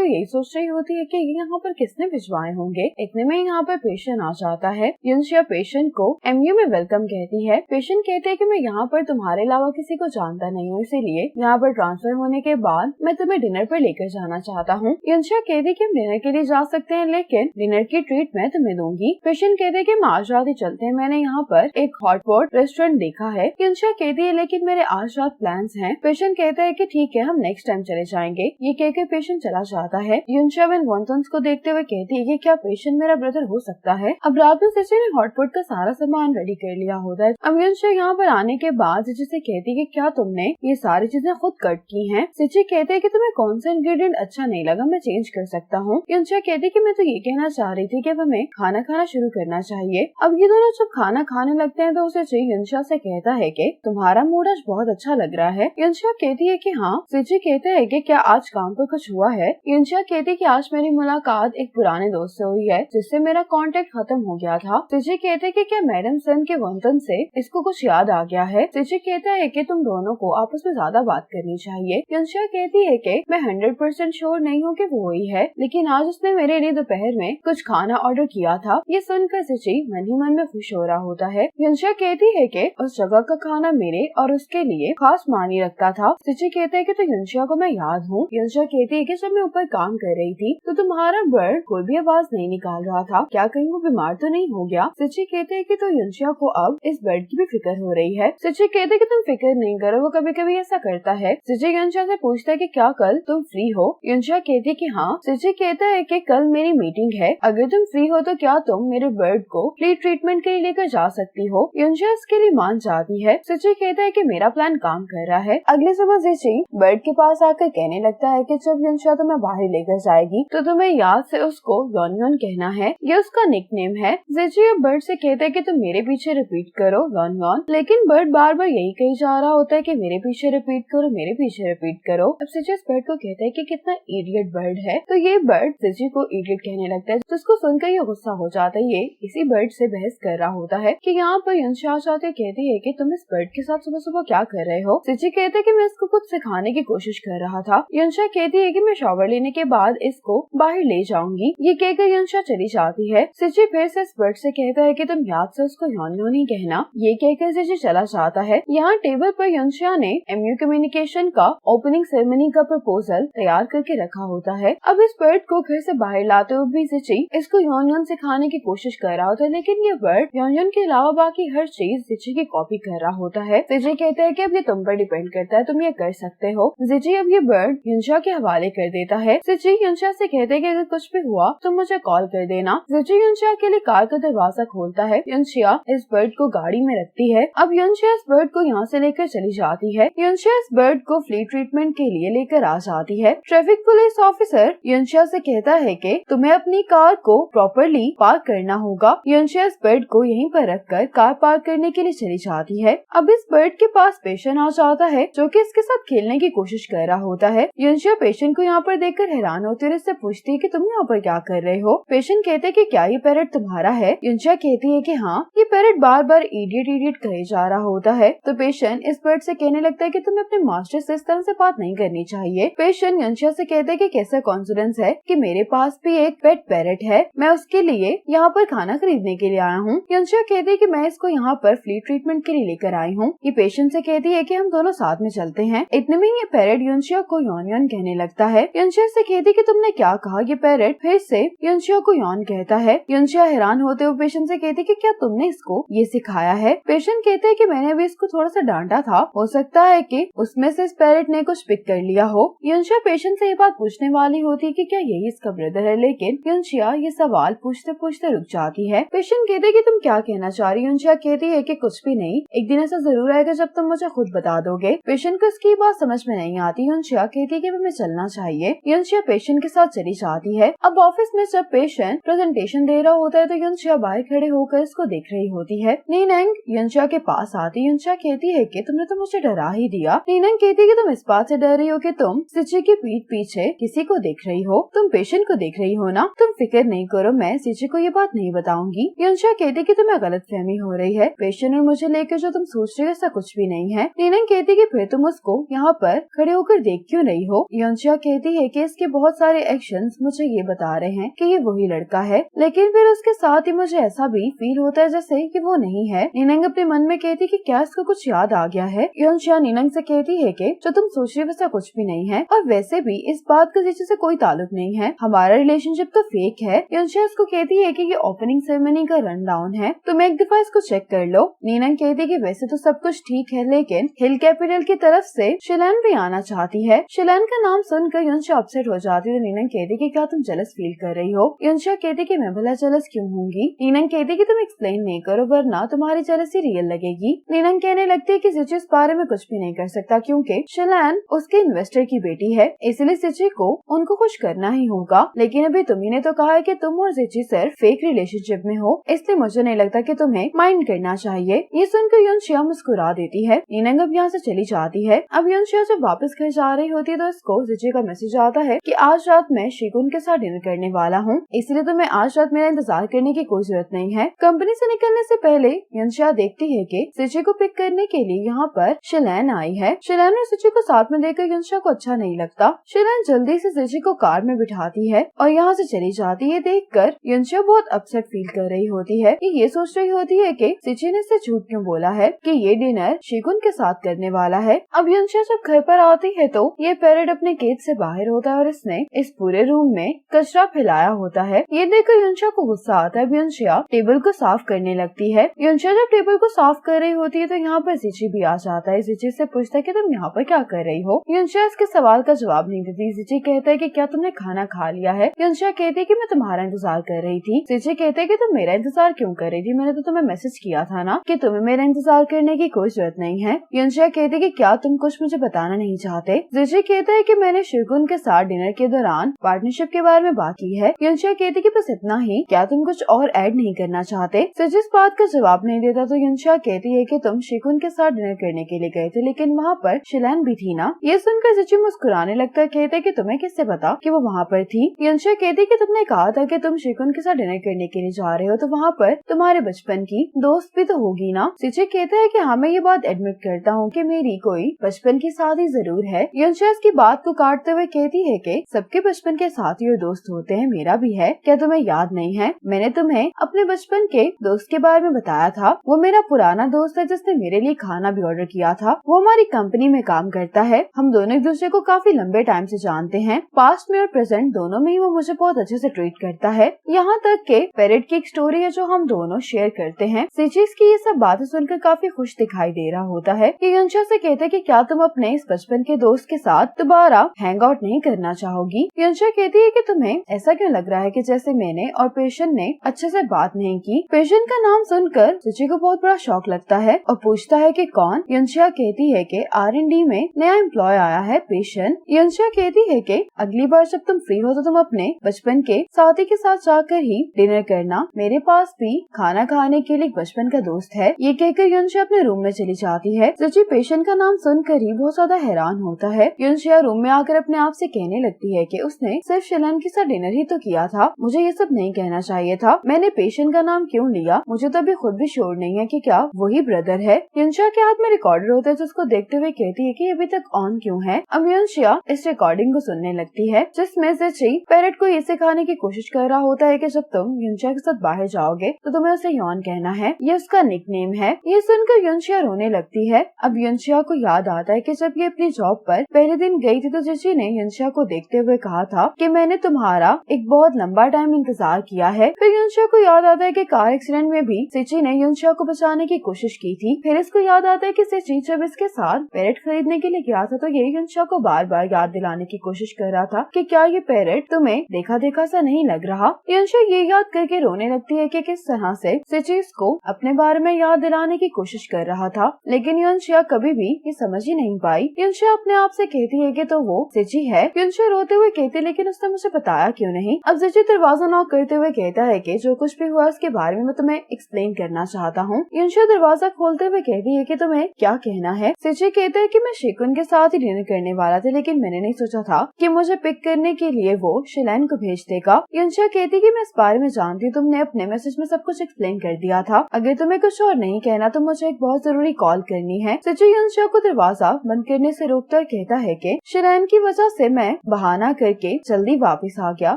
हुए यही सोच रही होती है कि यहाँ पर किसने भिजवाए होंगे। इतने में यहाँ पर पेशेंट आ जाता है। युनशा पेशेंट को एमयू में वेलकम कहती है। पेशेंट कहते हैं कि मैं यहाँ पर तुम्हारे अलावा किसी को जानता नहीं हूँ, इसीलिए यहाँ पर ट्रांसफर होने के बाद मैं तुम्हें डिनर पर लेकर जाना चाहता हूँ। युनशा कहती कि हम डिनर के लिए जा सकते हैं, लेकिन डिनर की ट्रीट मैं तुम्हें दूंगी। पेशेंट कहते हैं कि हम आज रात ही चलते हैं, मैंने यहाँ पर एक हॉटपॉट रेस्टोरेंट देखा है। युनशा कहती है लेकिन मेरे आज रात प्लान्स हैं। पेशेंट कहता है कि ठीक है, हम नेक्स्ट टाइम चले जाएंगे। ये कहकर पेशेंट चला जाता है। युनशा वॉन्टन्स को देखते हुए कहती है कि क्या पेशेंट मेरा ब्रदर हो सकता है। अब रात में जिची ने हॉटपॉट का सारा सामान रेडी कर लिया होता है। अब युनशा यहाँ पर आने के बाद जिची से कहती है कि क्या तुमने ये सारी चीजें खुद कट की हैं? जिची कहते हैं कि तुम्हें कौन सा इंग्रेडिएंट अच्छा नहीं लगा, मैं चेंज कर सकता हूँ। युनशा कहती है कि मैं तो ये कहना चाह रही थी कि अब हमें खाना खाना शुरू करना चाहिए। अब ये दोनों जब खाना खाने लगते हैं तो उसे युनशा से कहता है कि तुम्हारा मूड आज बहुत अच्छा लग रहा है। युनशा कहती है कि हाँ। जिची कहते हैं कि क्या आज काम पर कुछ हुआ है? युनशा कहती है कि आज मेरी मुलाकात एक पुराने दोस्त से हुई है जिससे मेरा कांटेक्ट खत्म हो गया था। जिची कहते हैं कि क्या मैडम सन के वॉन्टन से इसको कुछ याद आ गया है? जिची कहता है कि तुम दोनों को आपस में ज्यादा बात करनी चाहिए। युनशा कहती है कि मैं 100% श्योर नहीं हूँ कि वो वही है, लेकिन आज उसने मेरे लिए दोपहर में कुछ खाना ऑर्डर किया था। ये सुनकर जिची मन ही मन में खुश हो रहा होता है। युनशा कहती है कि उस जगह का खाना मेरे और उसके लिए खास मानी रखता था। जिची कहते हैं कि तो युनशा को मैं याद हूँ। युनशा कहती है कि जब मैं ऊपर काम कर रही थी तो तुम्हारा बर्ड कोई भी आवाज नहीं निकाल रहा था, क्या कहीं वो बीमार तो नहीं हो गया? जिची कहते हैं कि तो युनशा को अब इस बर्ड की भी फिक्र हो रही है। जिची कहते हैं कि तुम फिक्र नहीं करो, वो कभी कभी ऐसा करता है। जिची युनशा से पूछता है कि क्या कल तुम फ्री हो? युनशा कहती है कि हाँ। जिची कहता है कि कल मेरी मीटिंग है, अगर तुम फ्री हो तो क्या तुम मेरे बर्ड को फ्री ट्रीटमेंट के लिए लेकर जा सकती हो? युनशा इसके लिए मान जाती है। जिची कहता है कि मेरा प्लान काम कर रहा है। अगली सुबह जिची बर्ड के पास आकर कहने लगता है कि जब युनशा तुम्हें बाहर लेकर जाएगी तो तुम्हें याद से उसको योन कहना है, ये उसका निकनेम है। जिची अब बर्ड से कहता है कि तुम मेरे पीछे रिपीट करो योन, लेकिन बर्ड बार बार यही कही जा रहा होता है कि मेरे पीछे रिपीट करो, मेरे पीछे रिपीट करो। अब जिची इस बर्ड को कहता है कि कितना इडियट बर्ड है, तो ये बर्ड जिची को इडियट कहने लगता है, जिसको सुनकर ये गुस्सा हो जाता है। ये इसी बर्ड से बहस कर रहा होता है कि यहाँ पर युनशा आ जाते कहती है कि तुम इस बर्ड के साथ सुबह सुबह क्या कर रहे हो? जिची कहते है कि मैं इसको कुछ सिखाने की कोशिश कर रहा था। युनशा कहती है कि मैं शॉवर लेने के बाद इसको बाहर ले जाऊंगी। ये कहकर युनशा चली जाती है। जिची फिर से इस बर्ड से कहता है कि तुम याद से उसको योन ही कहना। ये कहकर जिची चला जाता है। यहाँ टेबल पर युनशा ने एमयू कम्युनिकेशन का ओपनिंग सेरेमनी का प्रपोजल तैयार करके रखा होता है। अब इस बर्ड को घर से बाहर लाते हुए भी जिची इसको योन सिखाने की कोशिश कर रहा होता है, लेकिन ये बर्ड योन के अलावा बाकी हर चीज जिची की कॉपी कर रहा होता है। जिची कहता है कि अब ये तुम पर डिपेंड करता है, तुम ये कर सकते हो। जिची अब ये बर्ड युनशा के हवाले कर देता है। जिची युनशा से कहते हैं कि अगर कुछ भी हुआ तो मुझे कॉल कर देना। जिची युनशा के लिए कार का दरवाजा खोलता है। युनशा इस बर्ड को गाड़ी में रखती है। अब युनशा इस बर्ड को यहाँ से लेकर चली जाती है। युनशा इस बर्ड को फ्ली ट्रीटमेंट के लिए लेकर आ जाती है। ट्रैफिक पुलिस ऑफिसर युनशा से कहता है कि तुम्हें अपनी कार को प्रॉपरली पार्क करना होगा। युनशा इस बर्ड को यहीं पर रखकर कार पार्क करने के लिए चली जाती है। अब इस बर्ड के पास पेशेंट आ जाता है जो कि इसके साथ खेलने की कोशिश कर रहा होता है। युनशा पेशेंट को यहाँ पर देखकर हैरान होती है, इससे पूछती है कि तुम यहाँ पर क्या कर रहे हो? पेशेंट कहते हैं कि क्या ये पैरेट तुम्हारा है? युनशा कहती है कि हाँ। ये पैरेट बार बार इडियट इडियट कहे जा रहा होता है। तो पेशेंट इस बर्ड से कहने लगता है कि तुम्हें अपने मास्टर से इस तरह से बात नहीं करनी चाहिए। पेशेंट युनशा से कहते हैं कि कैसा कॉन्फिडेंस है कि मेरे पास भी एक पेट पैरेट है, मैं उसके लिए यहाँ पर खाना खरीदने के लिए आया हूँ। युनशा कहती है कि मैं इसको यहाँ पर फ्ली ट्रीटमेंट के लिए लेकर आई हूँ। ये पेशेंट से कहती है कि हम दोनों साथ में चलते हैं। इतने में ये पैरेट युनशा को योन कहने लगता है। युनशा से कहती है कि तुमने क्या कहा? ये पैरेट फिर से युनशा को योन कहता है। युनशा हैरान होते हुए पेशेंट से कहती है कि क्या तुमने इसको ये सिखाया है? पेशेंट कहते हैं कि मैंने भी इसको थोड़ा सा डांटा था, हो सकता है कि उसमें से इस पैरेट ने कुछ पिक कर लिया हो। युनशा पेशेंट से ये बात पूछने वाली होती है कि क्या यही इसका ब्रदर है, लेकिन युनशा ये सवाल पूछते पूछते रुक जाती है। पेशेंट कहते हैं कि तुम क्या कहना चाह रही? युनशा कहती है कि कुछ भी नहीं, एक दिन ऐसा जरूर आएगा जब तुम मुझे खुद बता दोगे। पेशेंट को इसकी बात समझ में नहीं आती। युनशा कहती है कि हमें चलना चाहिए। युनशा पेशेंट के साथ चली जाती है। अब ऑफिस में जब पेशेंट प्रेजेंटेशन दे रहा होता है तो युनशा बाहर खड़े होकर इसको देख रही होती है। नीनंग युनशा के पास आती। युनशा कहती है कि तुमने तो मुझे डरा ही दिया। नीनंग कहती है कि तुम इस बात से डर रही हो कि तुम जिची की पीठ पीछे किसी को देख रही हो। हो? तुम पेशेंट को देख रही हो ना? तुम फिक्र नहीं करो, मैं सिची को ये बात नहीं बताऊंगी। युनशिया कहती कि तुम्हें गलतफहमी हो रही है, पेशेंट और मुझे लेकर जो तुम सोच रही हो ऐसा कुछ भी नहीं है। नीनंग कहती कि फिर तुम उसको यहाँ पर खड़े होकर देख क्यों रही हो? युनशिया कहती है कि इसके बहुत सारे एक्शंस मुझे ये बता रहे हैं कि ये वही लड़का है, लेकिन फिर उसके साथ ही मुझे ऐसा भी फील होता है जैसे कि वो नहीं है। नीनंग अपने मन में कहती कि क्या इसको कुछ याद आ गया है? युनशिया नीनंग से कहती है कि जो तुम सोच रही हो वैसा कुछ भी नहीं है, और वैसे भी इस बात का सिची से कोई ताल्लुक नहीं है, हमारा रिलेशनशिप तो फेक है। युनशिया इसको कहती है कि ये ओपनिंग सेरेमनी का रन डाउन है, तुम एक दफा इसको चेक कर लो। नीनंग कहती है कि वैसे तो सब कुछ ठीक है, लेकिन हिल कैपिटल की तरफ से शिलान भी आना चाहती है। शिलान का नाम सुनकर युनशिया अपसेट हो जाती है। तो नीनंग कहती कि क्या तुम जेलस फील कर रही हो? युनशिया कहती कि मैं भला जेलस क्यों होंगी? नीनंग कहती कि तुम एक्सप्लेन नहीं करो वरना तुम्हारी जेलसी रियल लगेगी। नीनंग कहने लगती है कि सिची इस बारे में कुछ भी नहीं कर सकता क्योंकि शिलान उसके इन्वेस्टर की बेटी है, इसलिए सिची को उनको कुछ करना ही होगा। लेकिन अभी तुम्ही ने तो कहा है कि तुम और सिची सिर्फ फेक रिलेशनशिप में हो, इसलिए मुझे नहीं लगता कि तुम्हें माइंड करना चाहिए। ये सुनकर युनशिया मुस्कुरा देती है। नीनंग अब यहाँ से चली जाती है। अब युनशिया जब वापस घर जा रही होती है तो उसको सिची का मैसेज आता है कि आज रात मैं शिकुन के साथ डिनर करने वाला हूँ, इसलिए तुम्हें आज रात मेरा इंतजार करने की कोई जरूरत नहीं है। कंपनी से निकलने से पहले युनशिया देखती है कि सिची को पिक करने के लिए यहाँ पर शिलान आई है। शिलान और सिची को साथ में देखकर युनशिया को अच्छा नहीं लगता। शिलान जल्दी से सिची को कार में बिठाती है और यहाँ से चली जाती है। देखकर युनशिया बहुत अपसेट फील कर रही होती है। ये सोच रही होती है कि सिची ने इससे झूठ क्यों बोला है कि ये डिनर शिकुन के साथ करने वाला है। अब युनशिया जब घर पर आती है तो ये पैरेट अपने केज से बाहर होता है और इसने इस पूरे रूम में कचरा फैलाया होता है। ये देखकर युनशिया को गुस्सा आता है। युनशिया टेबल को साफ करने लगती है। युनशिया जब टेबल को साफ कर रही होती है तो यहाँ पर सिची भी आ जाता है। सिची से पूछता है कि तुम यहाँ पर क्या कर रही हो? युनशिया इसके सवाल का जवाब नहीं देती। सिची कहता है कि क्या तुमने खाना खा लिया है? युनशिया कहती है कि मैं तुम्हारा इंतजार कर रही थी। सिची कहते है कि तुम मेरा इंतजार क्यों कर रही थी? मैंने तो तुम्हें मैसेज किया था ना कि तुम्हें मेरा इंतजार करने की कोई जरूरत नहीं है। युनशिया कहती है कि क्या तुम कुछ मुझे बताना नहीं चाहते? सिची कहता है कि मैंने शिकुन के साथ डिनर के दौरान पार्टनरशिप के बारे में बात की है। युनशिया कहती कि बस इतना ही, क्या तुम कुछ और ऐड नहीं करना चाहते? सिची इस बात का जवाब नहीं देता तो युनशिया कहती है कि तुम शिकुन के साथ डिनर करने के लिए गए थे, लेकिन वहाँ पर शिलान भी थी ना? ये सुनकर सिची मुस्कुराने लगता है। कहते कि तुम्हें किससे पता कि वो वहाँ पर थी? युनशिया कहती कि तुमने कहा था कि तुम शिकुन के साथ डिनर करने के लिए जा रहे हो, तो वहाँ पर तुम्हारे बचपन की दोस्त भी तो होगी ना? सिची कहता है कि हाँ, मैं ये बात एडमिट करता हूँ कि मेरी कोई बचपन की साथी जरूर है। युनशिया इसकी बात को काटते हुए कहती है कि सबके बचपन के साथी और दोस्त होते हैं, मेरा भी है। क्या तुम्हें याद नहीं है? मैंने तुम्हें अपने बचपन के दोस्त के बारे में बताया था। वो मेरा पुराना दोस्त है जिसने मेरे लिए खाना भी ऑर्डर किया था। वो हमारी कंपनी में काम करता है। हम दोनों एक दूसरे को काफी लंबे टाइम से जानते हैं। पास्ट में और प्रेजेंट दोनों में ही वो मुझे बहुत अच्छे से ट्रीट करता है। यहाँ तक के पैरेट की एक स्टोरी है जो हम दोनों शेयर करते हैं। सिची की ये सब बातें सुनकर काफी खुश दिखाई दे रहा होता है। ये युनशिया से कहते हैं कि क्या तुम अपने इस बचपन के दोस्त के साथ दोबारा हैंग आउट नहीं करना चाहोगी? युनशिया कहती है कि तुम्हें ऐसा क्यों लग रहा है कि जैसे मैंने और पेशेंट ने अच्छे से बात नहीं की? पेशेंट का नाम सुनकर सिची को बहुत बड़ा शॉक लगता है और पूछता है कि कौन? युनशिया कहती है कि R&D में नया एम्प्लॉय आया है, पेशेंट। युनशिया कहती है कि अगली बार जब तुम फ्री हो तो तुम अपने बचपन के साथी के साथ जाकर ही डिनर करना। मेरे पास भी खाना खाने के लिए बचपन का दोस्त है। ये कहकर युनशिया अपने रूम में चली जाती है। सिची पेशेंट का नाम सुनकर ही बहुत ज्यादा हैरान होता है। युनशिया रूम में आकर अपने आप से कहने लगती है कि उसने सिर्फ शिलान के साथ डिनर ही तो किया था, मुझे ये सब नहीं कहना चाहिए था। मैंने पेशेंट का नाम क्यों लिया? मुझे तो अभी खुद भी श्योर नहीं है कि क्या वही ब्रदर है। युनशिया के हाथ में रिकॉर्डर होता है जिसको देखते हुए कहती है कि अभी तक ऑन क्यों है। अब युनशिया इस रिकॉर्डिंग को सुनने लगती है जिसमें सिची पैरेट को ये सिखाने की कोशिश कर रहा होता है कि जब तुम युनशिया के साथ बाहर जाओगे तो तुम्हें उसे यॉन कहना है, ये उसका निकनेम है। ये सुनकर युनशिया रोने लगती है। अब युनशिया को याद आता है कि जब ये अपनी जॉब पर पहले दिन गई थी तो सिची ने युनशिया को देखते हुए कहा था कि मैंने तुम्हारा एक बहुत लंबा टाइम इंतजार किया है। फिर युनशिया को याद आता है कि कार एक्सीडेंट में भी सिची ने युनशिया को बचाने की कोशिश की थी। फिर इसको याद आता है कि सिची जब इसके साथ पैरेट खरीदने के लिए गया था तो ये युनशिया को बार बार याद दिलाने की कोशिश कर रहा था कि क्या ये पैरेट तुम्हें देखा देखा सा नहीं लग रहा। युनशिया ये याद करके रोने लगती है कि किस तरह से सिची इसको अपने बारे में याद दिलाने की कोशिश कर रहा था, लेकिन युनशिया कभी भी ये समझ ही नहीं पाई। युनशिया अपने आप से कहती है कि तो वो सिची है। युनशिया रोते हुए कहती लेकिन उसने मुझे बताया क्यों नहीं। अब सिची दरवाजा नॉक करते हुए कहता है कि जो कुछ भी हुआ उसके बारे में मैं तुम्हें एक्सप्लेन करना चाहता हूँ। युनशिया दरवाजा खोलते हुए कहती है कि तुम्हें क्या कहना है। सिची कहता है कि मैं शिकुन के साथ ही डिनर करने वाला था, लेकिन मैंने नहीं सोचा था कि मुझे पिक करने करने के लिए वो शिलैन को भेज देगा। युनशिया कहती कि मैं इस बारे में जानती हूँ, तुमने अपने मैसेज में सब कुछ एक्सप्लेन कर दिया था। अगर तुम्हें कुछ और नहीं कहना तो मुझे एक बहुत जरूरी कॉल करनी है। सिची युनशिया को दरवाजा बंद करने से रोककर कहता है कि शिलैन की वजह से मैं बहाना करके जल्दी वापस आ गया।